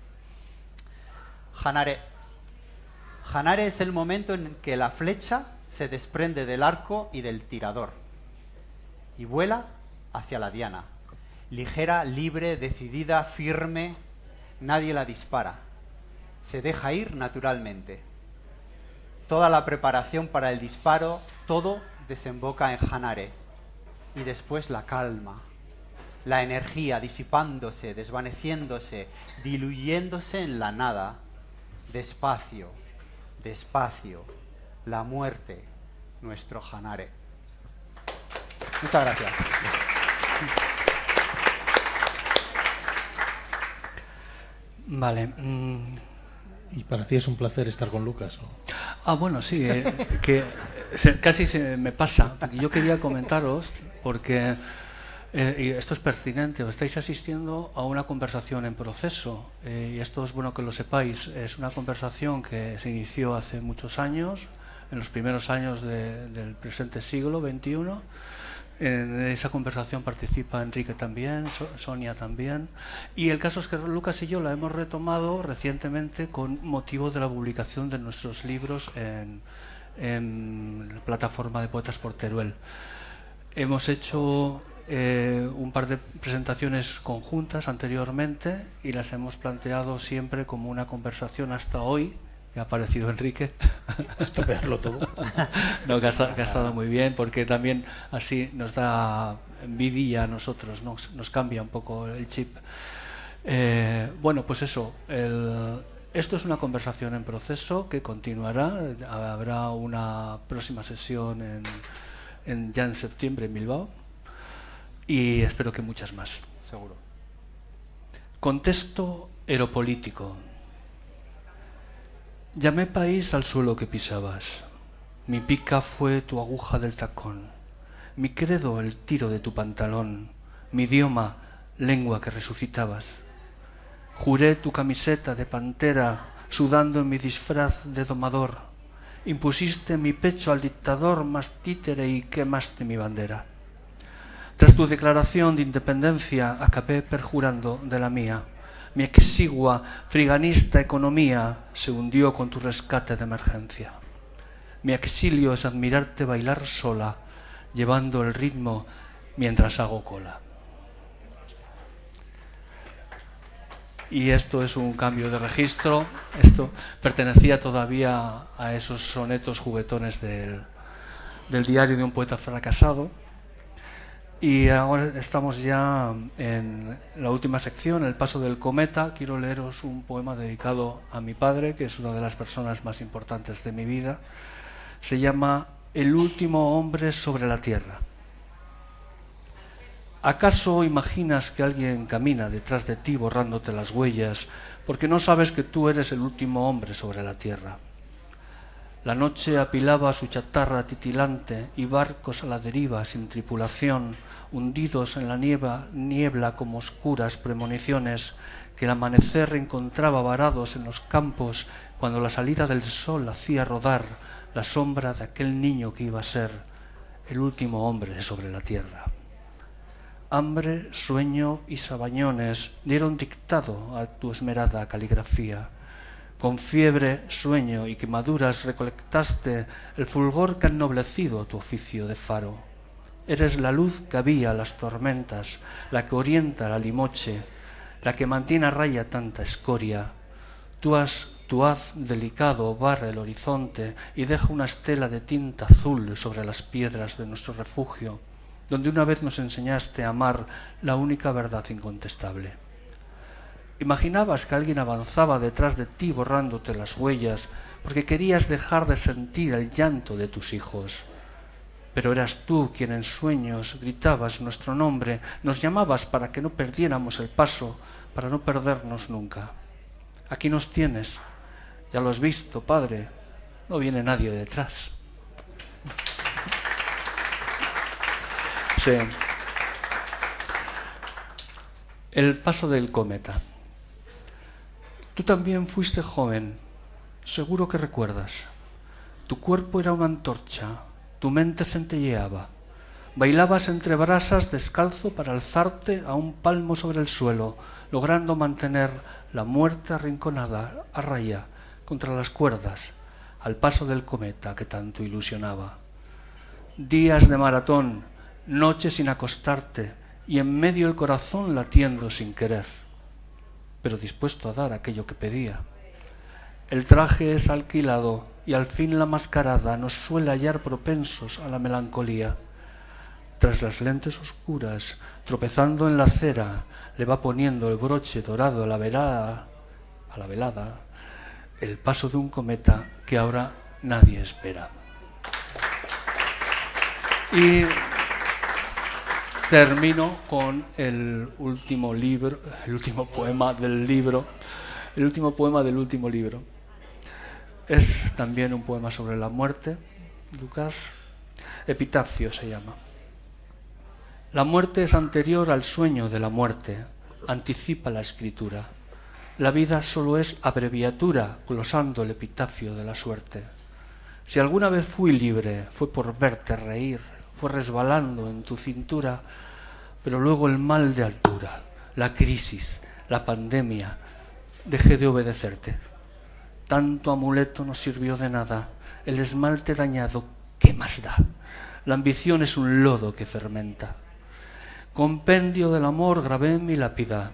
Hanare. Hanare es el momento en que la flecha se desprende del arco y del tirador y vuela hacia la diana. Ligera, libre, decidida, firme, nadie la dispara. Se deja ir naturalmente. Toda la preparación para el disparo, todo desemboca en Hanare. Y después la calma, la energía disipándose, desvaneciéndose, diluyéndose en la nada. Despacio, despacio, la muerte, nuestro Hanare. Muchas gracias. Vale. ¿Y para ti es un placer estar con Lucas? ¿O? Bueno, sí, casi se me pasa. Yo quería comentaros, porque y esto es pertinente, estáis asistiendo a una conversación en proceso, y esto es bueno que lo sepáis. Es una conversación que se inició hace muchos años, en los primeros años del presente siglo XXI. En esa conversación participa Enrique también, Sonia también, y el caso es que Lucas y yo la hemos retomado recientemente con motivo de la publicación de nuestros libros en la plataforma de Poetas por Teruel. Hemos hecho un par de presentaciones conjuntas anteriormente y las hemos planteado siempre como una conversación hasta hoy. Que ha aparecido Enrique. Estropearlo todo. No, que ha estado muy bien, porque también así nos da envidia a nosotros, nos cambia un poco el chip. Bueno, pues eso, esto es una conversación en proceso que continuará. Habrá una próxima sesión ya en septiembre en Bilbao, y espero que muchas más. Seguro. Contexto aeropolítico. Llamé país al suelo que pisabas. Mi pica fue tu aguja del tacón. Mi credo el tiro de tu pantalón. Mi idioma, lengua que resucitabas. Juré tu camiseta de pantera, sudando en mi disfraz de domador. Impusiste en mi pecho al dictador más títere y quemaste mi bandera. Tras tu declaración de independencia, acabé perjurando de la mía. Mi exigua, friganista economía se hundió con tu rescate de emergencia. Mi exilio es admirarte bailar sola, llevando el ritmo mientras hago cola. Y esto es un cambio de registro. Esto pertenecía todavía a esos sonetos juguetones del diario de un poeta fracasado. Y ahora estamos ya en la última sección, el paso del cometa. Quiero leeros un poema dedicado a mi padre, que es una de las personas más importantes de mi vida. Se llama El último hombre sobre la tierra. ¿Acaso imaginas que alguien camina detrás de ti borrándote las huellas porque no sabes que tú eres el último hombre sobre la tierra? La noche apilaba su chatarra titilante y barcos a la deriva sin tripulación hundidos en la niebla como oscuras premoniciones que el amanecer encontraba varados en los campos cuando la salida del sol hacía rodar la sombra de aquel niño que iba a ser el último hombre sobre la tierra. Hambre, sueño y sabañones dieron dictado a tu esmerada caligrafía. Con fiebre, sueño y quemaduras recolectaste el fulgor que ha ennoblecido tu oficio de faro. Eres la luz que avía las tormentas, la que orienta la limoche, la que mantiene a raya tanta escoria. Tu haz delicado barre el horizonte y deja una estela de tinta azul sobre las piedras de nuestro refugio, donde una vez nos enseñaste a amar la única verdad incontestable. Imaginabas que alguien avanzaba detrás de ti borrándote las huellas porque querías dejar de sentir el llanto de tus hijos. Pero eras tú quien en sueños gritabas nuestro nombre, nos llamabas para que no perdiéramos el paso, para no perdernos nunca. Aquí nos tienes, ya lo has visto, Padre, no viene nadie detrás. Sí. El paso del cometa. Tú también fuiste joven, seguro que recuerdas. Tu cuerpo era una antorcha, tu mente centelleaba. Bailabas entre brasas descalzo para alzarte a un palmo sobre el suelo, logrando mantener la muerte arrinconada a raya contra las cuerdas, al paso del cometa que tanto ilusionaba. Días de maratón, noches sin acostarte y en medio el corazón latiendo sin querer, pero dispuesto a dar aquello que pedía. El traje es alquilado y al fin la mascarada nos suele hallar propensos a la melancolía. Tras las lentes oscuras, tropezando en la acera, le va poniendo el broche dorado a la velada, el paso de un cometa que ahora nadie espera. Y termino con el último poema del último libro. Es también un poema sobre la muerte, Lucas. Epitafio se llama. La muerte es anterior al sueño de la muerte, anticipa la escritura. La vida solo es abreviatura, glosando el epitafio de la suerte. Si alguna vez fui libre, fue por verte reír, fue resbalando en tu cintura, pero luego el mal de altura, la crisis, la pandemia, dejé de obedecerte. Tanto amuleto no sirvió de nada, el esmalte dañado, ¿qué más da? La ambición es un lodo que fermenta. Compendio del amor grabé en mi lápida,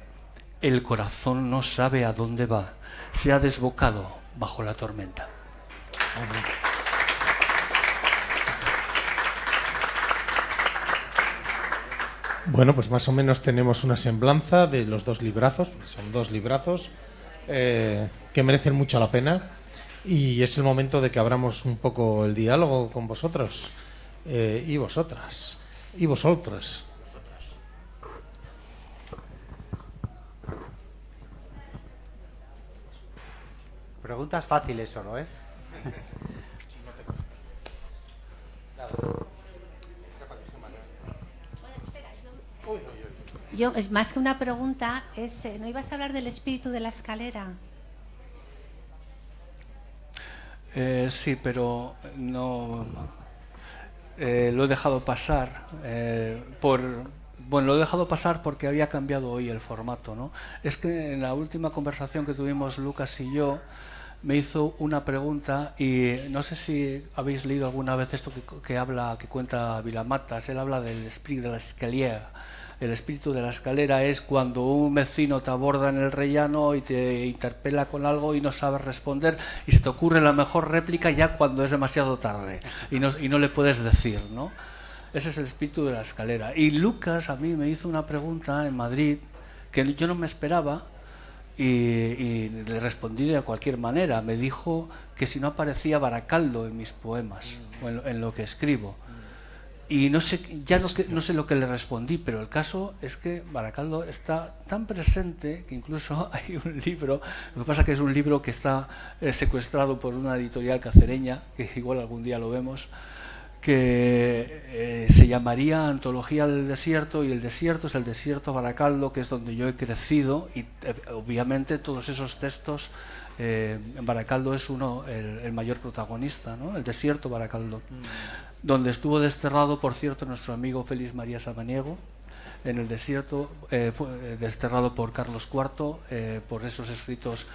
el corazón no sabe a dónde va, se ha desbocado bajo la tormenta. Bueno, pues más o menos tenemos una semblanza de los dos librazos, son dos librazos que merecen mucho la pena y es el momento de que abramos un poco el diálogo con vosotros y vosotras y vosotros. Preguntas fáciles solo, ¿eh? Yo, es más que una pregunta, ¿no ibas a hablar del espíritu de la escalera? Sí, pero no lo he dejado pasar lo he dejado pasar porque había cambiado hoy el formato, ¿no? Es que en la última conversación que tuvimos Lucas y yo me hizo una pregunta y no sé si habéis leído alguna vez esto que cuenta Vilamatas. Él habla del espíritu de la escalera. El espíritu de la escalera es cuando un vecino te aborda en el rellano y te interpela con algo y no sabes responder y se te ocurre la mejor réplica ya cuando es demasiado tarde y no le puedes decir, ¿no? Ese es el espíritu de la escalera. Y Lucas a mí me hizo una pregunta en Madrid que yo no me esperaba y le respondí de cualquier manera. Me dijo que si no aparecía Baracaldo en mis poemas o en lo que escribo. Y no sé lo que le respondí, pero el caso es que Baracaldo está tan presente que incluso hay un libro, lo que pasa que es un libro que está secuestrado por una editorial cacereña, que igual algún día lo vemos, que se llamaría Antología del Desierto, y el desierto es el desierto Baracaldo, que es donde yo he crecido, y obviamente todos esos textos, Baracaldo es el mayor protagonista, ¿no? El desierto Baracaldo, donde estuvo desterrado, por cierto, nuestro amigo Félix María Samaniego. En el desierto fue desterrado por Carlos IV por esos escritos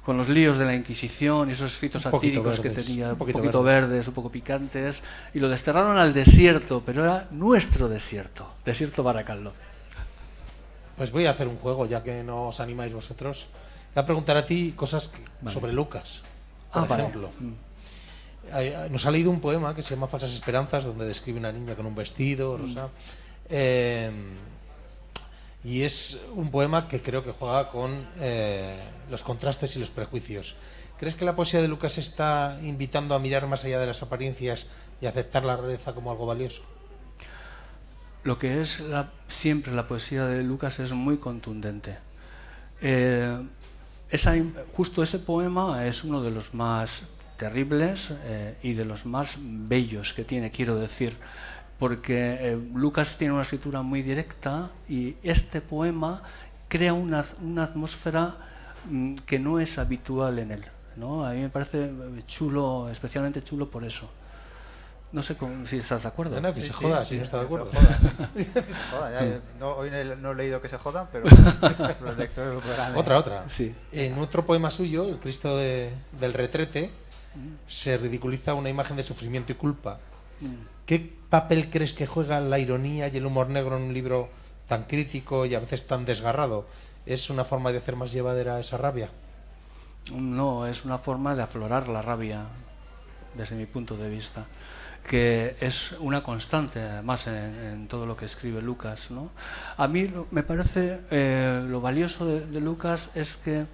con los líos de la Inquisición y esos escritos satíricos que tenía, un poquito verdes, un poco picantes, y lo desterraron al desierto, pero era nuestro desierto, desierto Baracaldo. Pues voy a hacer un juego, ya que no os animáis vosotros. Voy a preguntar a ti cosas sobre Lucas, por ejemplo. Nos ha leído un poema que se llama Falsas Esperanzas, donde describe una niña con un vestido rosa. Y es un poema que creo que juega con los contrastes y los prejuicios. ¿Crees que la poesía de Lucas está invitando a mirar más allá de las apariencias y a aceptar la rareza como algo valioso? Lo que es siempre la poesía de Lucas es muy contundente. Justo ese poema es uno de los más terribles y de los más bellos que tiene, quiero decir, porque Lucas tiene una escritura muy directa y este poema crea una atmósfera que no es habitual en él, ¿no? A mí me parece chulo, especialmente chulo por eso. No sé si estás de acuerdo. No, que se joda, si no está de acuerdo. Hoy no he leído que se jodan, pero los lectores lo podrán leer. Otra. Sí. En otro poema suyo, El Cristo del Retrete, se ridiculiza una imagen de sufrimiento y culpa. ¿Qué papel crees que juega la ironía y el humor negro en un libro tan crítico y a veces tan desgarrado? ¿Es una forma de hacer más llevadera esa rabia? No, es una forma de aflorar la rabia, desde mi punto de vista, que es una constante además en todo lo que escribe Lucas, ¿no? A mí me parece lo valioso de Lucas es que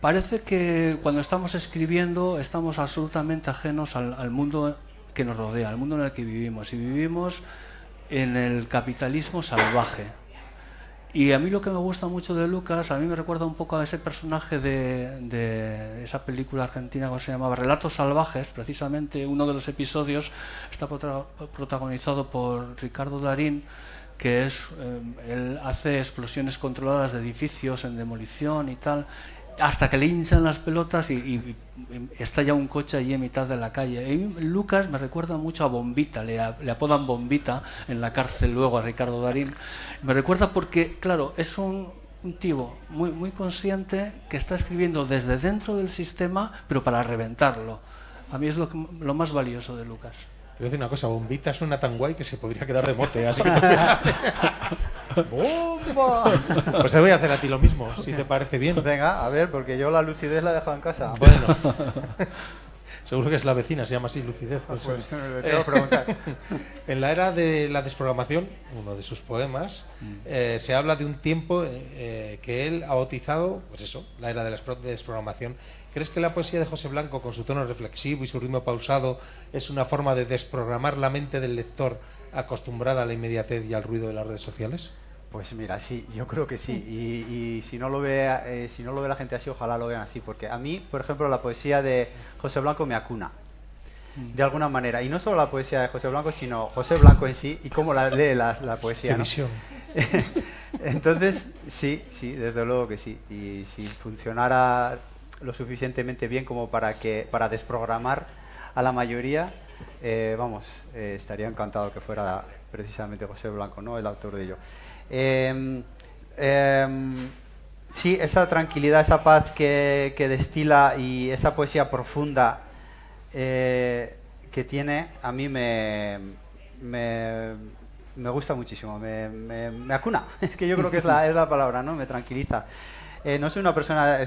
parece que cuando estamos escribiendo estamos absolutamente ajenos al mundo que nos rodea, al mundo en el que vivimos, y vivimos en el capitalismo salvaje. Y a mí lo que me gusta mucho de Lucas, a mí me recuerda un poco a ese personaje de esa película argentina que se llamaba Relatos Salvajes. Precisamente uno de los episodios está protagonizado por Ricardo Darín, que él hace explosiones controladas de edificios en demolición y tal, hasta que le hinchan las pelotas y estalla un coche allí en mitad de la calle. Y Lucas me recuerda mucho a Bombita, le apodan Bombita en la cárcel luego a Ricardo Darín. Me recuerda porque, claro, es un tipo muy, muy consciente que está escribiendo desde dentro del sistema, pero para reventarlo. A mí es lo más valioso de Lucas. Te voy a decir una cosa, Bombita suena tan guay que se podría quedar de mote, así que... ¡Bomba! Pues te voy a hacer a ti lo mismo, si te parece bien. Venga, a ver, porque yo la lucidez la he dejado en casa. Bueno, seguro que es la vecina, se llama así, lucidez. Pues le tengo que preguntar. En la era de la desprogramación, uno de sus poemas, se habla de un tiempo que él ha bautizado, pues eso, la era de la desprogramación. ¿Crees que la poesía de José Blanco, con su tono reflexivo y su ritmo pausado, es una forma de desprogramar la mente del lector acostumbrada a la inmediatez y al ruido de las redes sociales? Pues mira, sí, yo creo que sí. Y si no lo ve la gente así, ojalá lo vean así, porque a mí, por ejemplo, la poesía de José Blanco me acuna, de alguna manera. Y no solo la poesía de José Blanco, sino José Blanco en sí y cómo la lee la poesía, ¡Qué ¿no? visión! Entonces, sí, desde luego que sí. Y si funcionara lo suficientemente bien como para desprogramar a la mayoría, estaría encantado que fuera precisamente José Blanco, ¿no?, el autor de ello. Sí, esa tranquilidad, esa paz que destila y esa poesía profunda que tiene, a mí me gusta muchísimo, me acuna. Es que yo creo que es la palabra, ¿no? Me tranquiliza. No soy una persona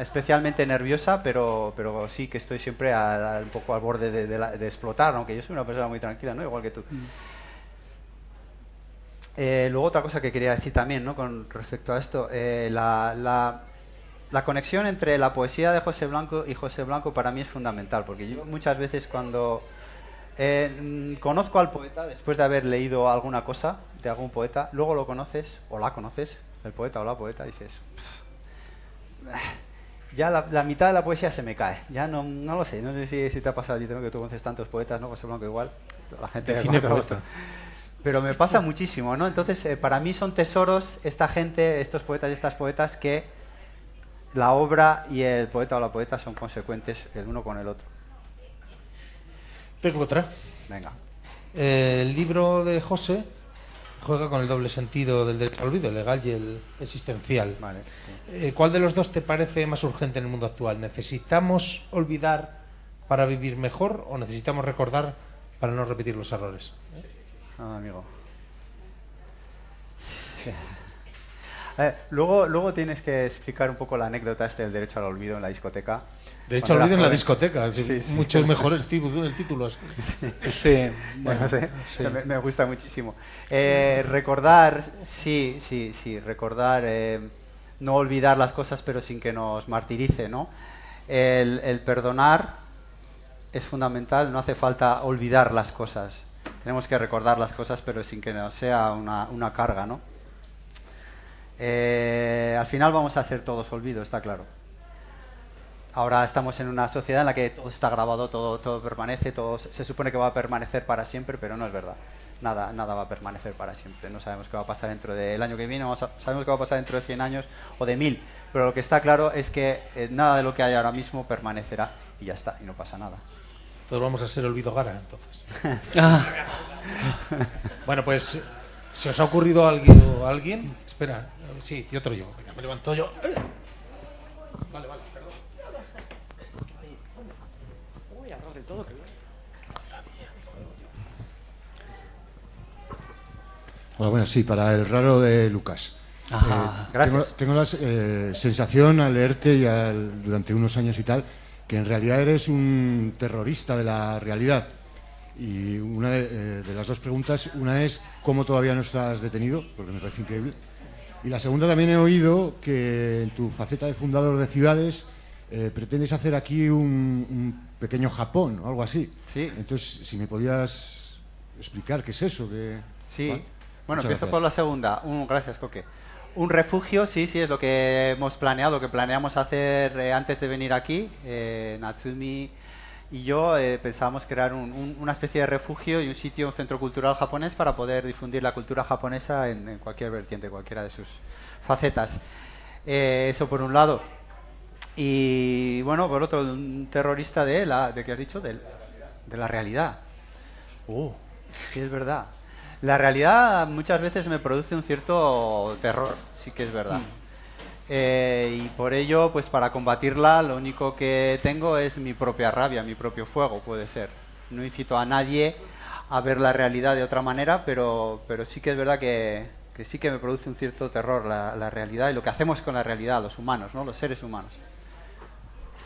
especialmente nerviosa, pero sí que estoy siempre un poco al borde de explotar, aunque yo soy una persona muy tranquila, ¿no?, igual que tú. Luego otra cosa que quería decir también, ¿no?, con respecto a esto, la conexión entre la poesía de José Blanco y José Blanco para mí es fundamental, porque yo muchas veces cuando conozco al poeta, después de haber leído alguna cosa de algún poeta, luego lo conoces, o la conoces, el poeta o la poeta, dices... ya la mitad de la poesía se me cae. Ya no lo sé, no sé si te ha pasado, yo tengo que tú conoces tantos poetas, ¿no? José Blanco igual, la gente Define poeta. Pero me pasa muchísimo, ¿no? Entonces, para mí son tesoros esta gente, estos poetas y estas poetas que la obra y el poeta o la poeta son consecuentes el uno con el otro. Tengo otra. Venga. El libro de José juega con el doble sentido del derecho al olvido, el legal y el existencial. Vale, sí. ¿Cuál de los dos te parece más urgente en el mundo actual? ¿Necesitamos olvidar para vivir mejor o necesitamos recordar para no repetir los errores? Amigo. Luego tienes que explicar un poco la anécdota del derecho al olvido en la discoteca. Derecho al olvido en la joven. discoteca. Sí. Mucho mejor el título. Sí, Bueno, bueno, sí. Me gusta muchísimo. Recordar, sí, recordar, no olvidar las cosas pero sin que nos martirice, ¿no? El perdonar es fundamental, no hace falta olvidar las cosas. Tenemos que recordar las cosas pero sin que nos sea una carga, ¿no? Al final vamos a ser todos olvidos, está claro. Ahora estamos en una sociedad en la que todo está grabado, todo permanece, todo se supone que va a permanecer para siempre, pero no es verdad. Nada va a permanecer para siempre. No sabemos qué va a pasar dentro del año que viene, sabemos qué va a pasar dentro de 100 años o de 1000, pero lo que está claro es que nada de lo que hay ahora mismo permanecerá y ya está, y no pasa nada. Todos vamos a ser olvido gara, entonces. Bueno, pues, ¿se os ha ocurrido alguien? Espera, sí, yo te lo llevo. Venga, me levanto yo. Vale, perdón. Uy, atrás del todo, que bien. Hola, bueno, sí, para el raro de Lucas. Gracias. Tengo la sensación al leerte durante unos años y tal, que en realidad eres un terrorista de la realidad. Y una de las dos preguntas, una es ¿cómo todavía no estás detenido? Porque me parece increíble. Y la segunda, también he oído que en tu faceta de fundador de ciudades pretendes hacer aquí un pequeño Japón o algo así. Sí. Entonces, si me podías explicar qué es eso. Sí. ¿Vale? Bueno, Muchas empiezo gracias. por la segunda. Gracias, Coque. Un refugio, sí, es lo que hemos planeado, lo que planeamos hacer antes de venir aquí. Natsumi y yo pensábamos crear una especie de refugio y un sitio, un centro cultural japonés para poder difundir la cultura japonesa en cualquier vertiente, cualquiera de sus facetas. Eso por un lado. Y bueno, por otro, un terrorista ¿de qué has dicho? De la realidad. Sí, es verdad. La realidad muchas veces me produce un cierto terror, sí que es verdad. Y por ello, pues para combatirla, lo único que tengo es mi propia rabia, mi propio fuego, puede ser. No incito a nadie a ver la realidad de otra manera, pero sí que es verdad que sí que me produce un cierto terror la realidad y lo que hacemos con la realidad, los humanos, ¿no? Los seres humanos.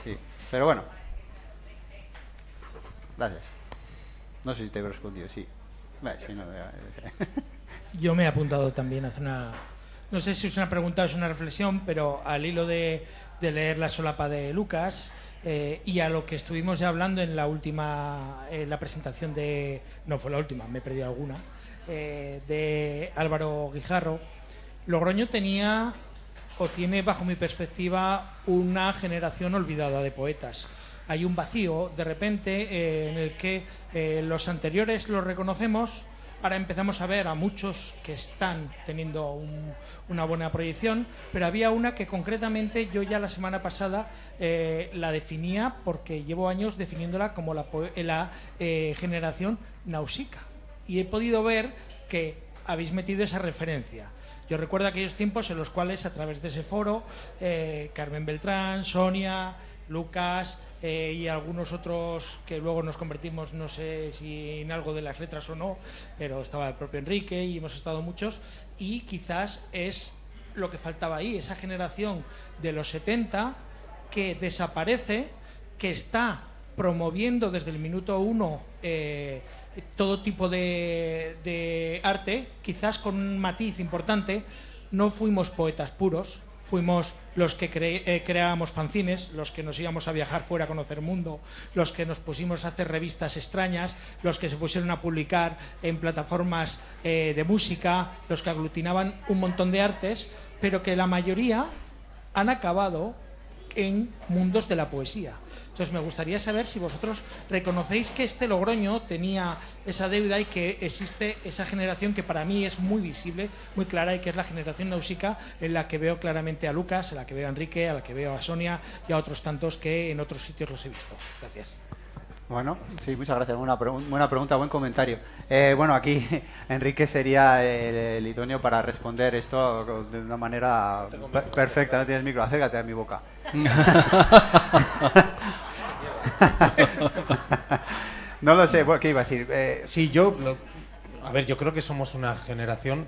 Sí, pero bueno. Gracias. No sé si te he respondido, sí. Sí, no, Yo me he apuntado también a hacer una... No sé si es una pregunta o es una reflexión, pero al hilo de leer la solapa de Lucas y a lo que estuvimos ya hablando en la última, la presentación de... No fue la última, me he perdido alguna, de Álvaro Guijarro, Logroño tenía o tiene, bajo mi perspectiva, una generación olvidada de poetas. Hay un vacío, de repente, en el que los anteriores los reconocemos. Ahora empezamos a ver a muchos que están teniendo una buena proyección, pero había una que concretamente yo ya la semana pasada la definía, porque llevo años definiéndola como la generación Nausicaa. Y he podido ver que habéis metido esa referencia. Yo recuerdo aquellos tiempos en los cuales, a través de ese foro, Carmen Beltrán, Sonia, Lucas y algunos otros que luego nos convertimos, no sé si en algo de las letras o no, pero estaba el propio Enrique y hemos estado muchos, y quizás es lo que faltaba ahí, esa generación de los 70 que desaparece, que está promoviendo desde el minuto 1 todo tipo de arte, quizás con un matiz importante. No fuimos poetas puros, fuimos los que creábamos fanzines, los que nos íbamos a viajar fuera a conocer mundo, los que nos pusimos a hacer revistas extrañas, los que se pusieron a publicar en plataformas de música, los que aglutinaban un montón de artes, pero que la mayoría han acabado en mundos de la poesía. Entonces me gustaría saber si vosotros reconocéis que este Logroño tenía esa deuda y que existe esa generación que para mí es muy visible, muy clara, y que es la generación náusica, en la que veo claramente a Lucas, en la que veo a Enrique, a la que veo a Sonia y a otros tantos que en otros sitios los he visto. Gracias. Bueno, sí, muchas gracias. Buena pregunta, buen comentario. Bueno, aquí Enrique sería el idóneo para responder esto de una manera perfecta. No tienes micro, acércate a mi boca. No lo sé, ¿qué iba a decir? Sí, a ver, yo creo que somos una generación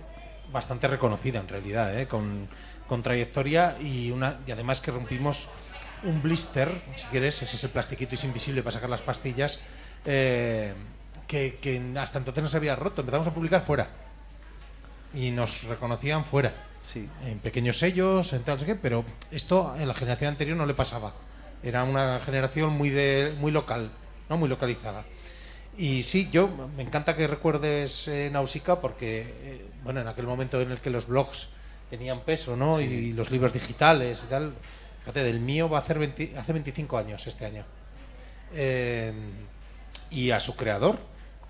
bastante reconocida en realidad, con trayectoria y además que rompimos un blister, si quieres, ese es el plastiquito es invisible para sacar las pastillas, que hasta entonces no se había roto. Empezamos a publicar fuera y nos reconocían fuera, sí, en pequeños sellos, en tal, no sé qué, pero esto en la generación anterior no le pasaba. Era una generación muy local, no muy localizada. Y sí, me encanta que recuerdes Nausicaa porque, bueno, en aquel momento en el que los blogs tenían peso, ¿no? Sí. Y los libros digitales y tal. Fíjate, del mío va a hacer hace 25 años este año. Y a su creador,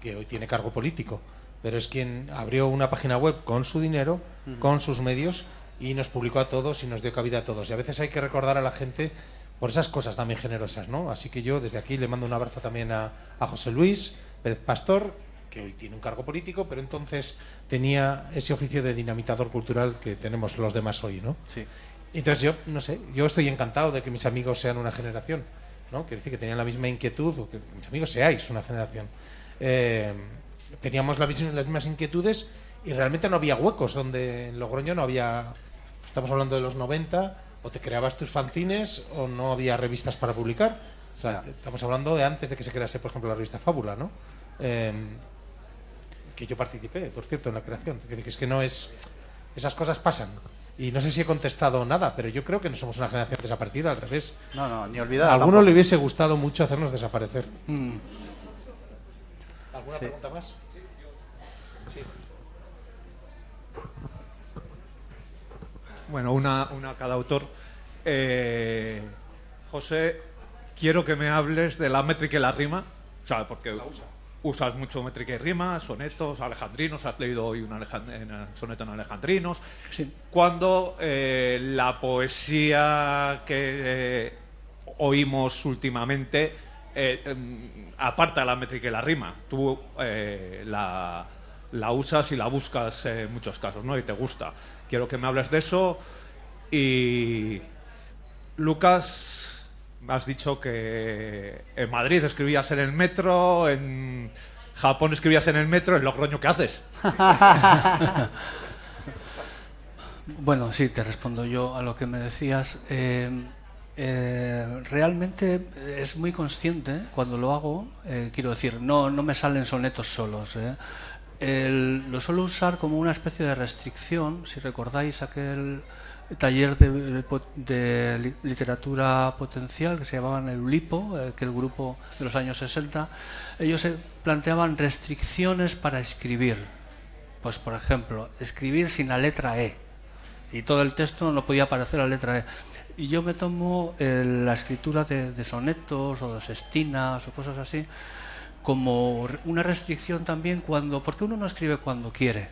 que hoy tiene cargo político, pero es quien abrió una página web con su dinero, con sus medios, y nos publicó a todos y nos dio cabida a todos. Y a veces hay que recordar a la gente por esas cosas también generosas, ¿no? Así que yo desde aquí le mando un abrazo también a José Luis Pérez Pastor, que hoy tiene un cargo político, pero entonces tenía ese oficio de dinamitador cultural que tenemos los demás hoy, ¿no? Sí. Entonces yo, no sé, yo estoy encantado de que mis amigos sean una generación, ¿no? Quiere decir que tenían la misma inquietud, o que mis amigos seáis una generación. Teníamos las mismas inquietudes y realmente no había huecos donde en Logroño no había, estamos hablando de los 90, o te creabas tus fanzines o no había revistas para publicar. O sea, estamos hablando de antes de que se crease, por ejemplo, la revista Fábula, ¿no? Que yo participé, por cierto, en la creación. Es que no es... Esas cosas pasan. Y no sé si he contestado nada, pero yo creo que no somos una generación desaparecida, al revés. No, ni olvidada. A alguno le hubiese gustado mucho hacernos desaparecer. ¿Alguna pregunta más? Sí. Bueno, una a cada autor. José, quiero que me hables de la métrica y la rima. O sea, porque usas mucho métrica y rima, sonetos, alejandrinos, has leído hoy un soneto en alejandrinos. Sí. Cuando la poesía que oímos últimamente aparta la métrica y la rima, tú la usas y la buscas en muchos casos, ¿no? Y te gusta. Quiero que me hables de eso. Y Lucas, has dicho que en Madrid escribías en el metro, en Japón escribías en el metro, en Logroño, ¿qué haces? Bueno, sí, te respondo yo a lo que me decías. Realmente es muy consciente cuando lo hago, quiero decir, no me salen sonetos solos. Lo suelo usar como una especie de restricción, si recordáis aquel taller de literatura potencial que se llamaban el ULIPO, aquel grupo de los años 60, ellos se planteaban restricciones para escribir. Pues, por ejemplo, escribir sin la letra E, y todo el texto no podía aparecer la letra E. Y yo me tomo la escritura de sonetos o de sestinas o cosas así como una restricción también, porque uno no escribe cuando quiere,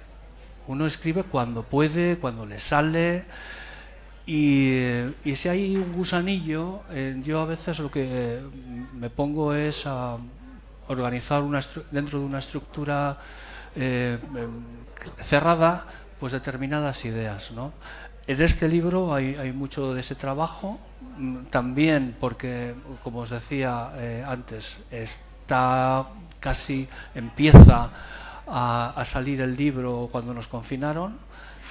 uno escribe cuando puede, cuando le sale. Y si hay un gusanillo, yo a veces lo que me pongo es a organizar dentro de una estructura cerrada, pues determinadas ideas, ¿no? En este libro hay mucho de ese trabajo, también porque, como os decía antes, empieza a salir el libro cuando nos confinaron.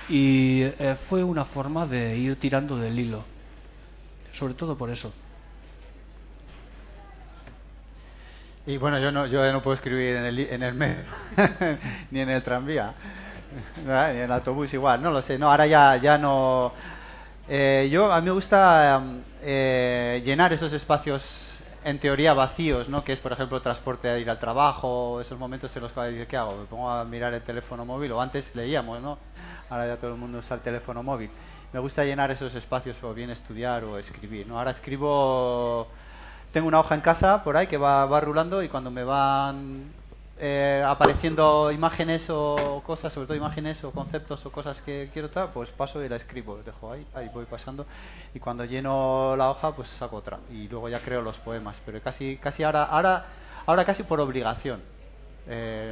Y fue una forma de ir tirando del hilo, sobre todo por eso. Y bueno, yo no puedo escribir en el metro, ni en el tranvía, ni en el autobús igual, no lo sé. No, ahora ya no. A mí me gusta llenar esos espacios en teoría vacíos, ¿no? Que es, por ejemplo, transporte de ir al trabajo, esos momentos en los cuales dices, ¿qué hago? ¿Me pongo a mirar el teléfono móvil? O antes leíamos, ¿no? Ahora ya todo el mundo usa el teléfono móvil. Me gusta llenar esos espacios, o bien estudiar o escribir, ¿no? Ahora escribo... Tengo una hoja en casa por ahí que va rulando, y cuando me van apareciendo imágenes o cosas, sobre todo imágenes o conceptos o cosas que quiero traer, pues paso y la escribo, dejo ahí voy pasando, y cuando lleno la hoja pues saco otra y luego ya creo los poemas, pero casi ahora casi por obligación,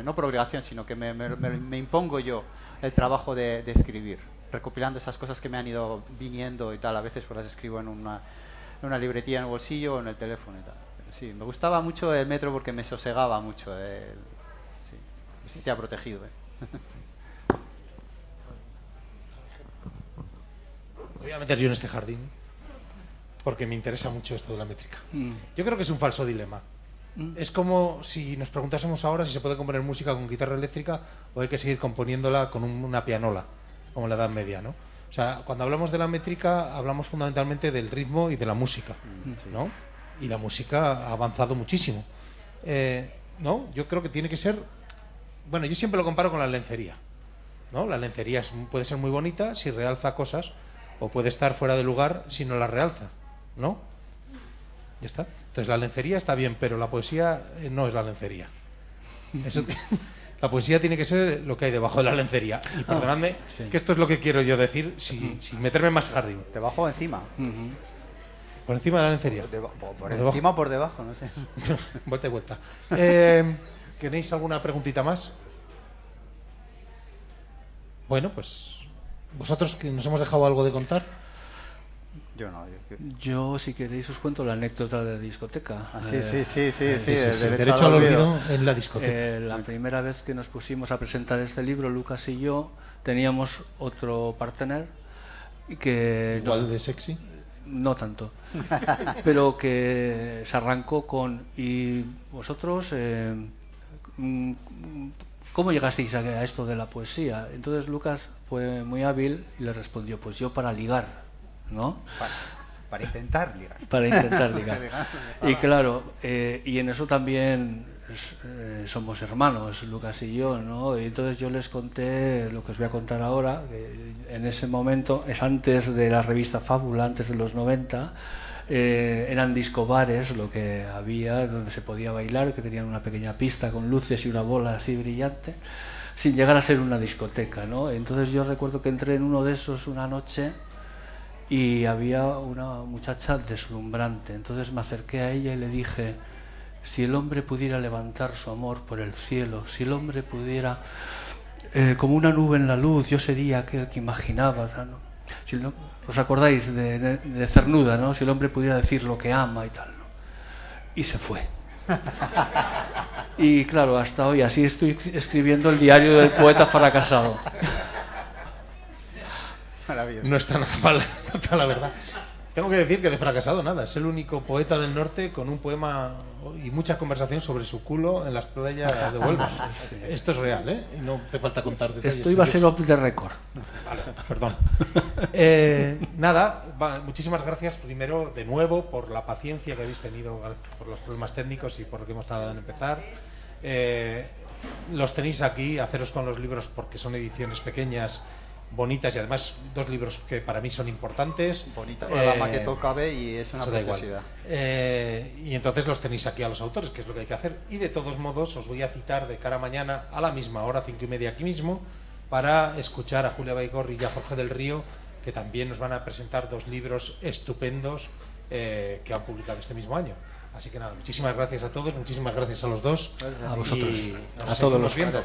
no por obligación, sino que me impongo yo el trabajo de escribir, recopilando esas cosas que me han ido viniendo y tal. A veces pues las escribo en una libretilla en el bolsillo o en el teléfono y tal. Pero sí, me gustaba mucho el metro porque me sosegaba mucho, sí, me sentía protegido. Me voy a meter yo en este jardín porque me interesa mucho esto de la métrica. Yo creo que es un falso dilema. Es como si nos preguntásemos ahora si se puede componer música con guitarra eléctrica o hay que seguir componiéndola con una pianola, como en la Edad Media, ¿no? O sea, cuando hablamos de la métrica hablamos fundamentalmente del ritmo y de la música, ¿no? Y la música ha avanzado muchísimo. ¿No? Yo creo que tiene que ser... Bueno, yo siempre lo comparo con la lencería, ¿no? La lencería puede ser muy bonita si realza cosas, o puede estar fuera de lugar si no las realza, ¿no? Ya está. Entonces la lencería está bien, pero la poesía no es la lencería. La poesía tiene que ser lo que hay debajo de la lencería. Y perdonadme, que esto es lo que quiero yo decir sin meterme en más jardín. ¿Debajo o encima? ¿Por encima de la lencería? Por encima o por debajo, no sé. Vuelta y vuelta. ¿Tenéis alguna preguntita más? Bueno, pues vosotros, que nos hemos dejado algo de contar. Yo no. Yo, si queréis, os cuento la anécdota de la discoteca. Sí. Derecho al olvido en la discoteca. La primera vez que nos pusimos a presentar este libro, Lucas y yo, teníamos otro partner que... ¿Igual de sexy? No tanto, pero que se arrancó con... ¿Y vosotros cómo llegasteis a esto de la poesía? Entonces Lucas fue muy hábil y le respondió, pues yo para ligar, ¿no? Para intentar ligar. Para intentar ligar. Y claro, y en eso también somos hermanos, Lucas y yo, ¿no? Y entonces yo les conté lo que os voy a contar ahora, que en ese momento, es antes de la revista Fábula, antes de los 90, eran discobares lo que había, donde se podía bailar, que tenían una pequeña pista con luces y una bola así brillante, sin llegar a ser una discoteca, ¿no? Entonces yo recuerdo que entré en uno de esos una noche y había una muchacha deslumbrante. Entonces me acerqué a ella y le dije: si el hombre pudiera levantar su amor por el cielo, si el hombre pudiera, como una nube en la luz, yo sería aquel que imaginaba, ¿no? Si no, ¿os acordáis de Cernuda, ¿no? Si el hombre pudiera decir lo que ama y tal, ¿no? Y se fue. Y claro, hasta hoy así estoy escribiendo el diario del poeta fracasado. No está nada mal, la verdad. Tengo que decir que de fracasado nada. Es el único poeta del norte con un poema y mucha conversación sobre su culo en las playas de Huelva. Esto es real, ¿eh? Y no te falta contar detalles. Esto iba a ser off the record. Vale, perdón. Nada, muchísimas gracias primero de nuevo por la paciencia que habéis tenido, por los problemas técnicos y por lo que hemos tardado en empezar. Los tenéis aquí, haceros con los libros porque son ediciones pequeñas, bonitas, y además dos libros que para mí son importantes. Bonita, la maqueta cabe y es una preciosidad. Y entonces los tenéis aquí a los autores, que es lo que hay que hacer. Y de todos modos os voy a citar de cara a mañana a la misma hora, 5:30 aquí mismo, para escuchar a Julia Baigorri y a Jorge del Río, que también nos van a presentar dos libros estupendos que han publicado este mismo año. Así que nada, muchísimas gracias a todos, muchísimas gracias a los dos. A vosotros, y nos a todos los viendo.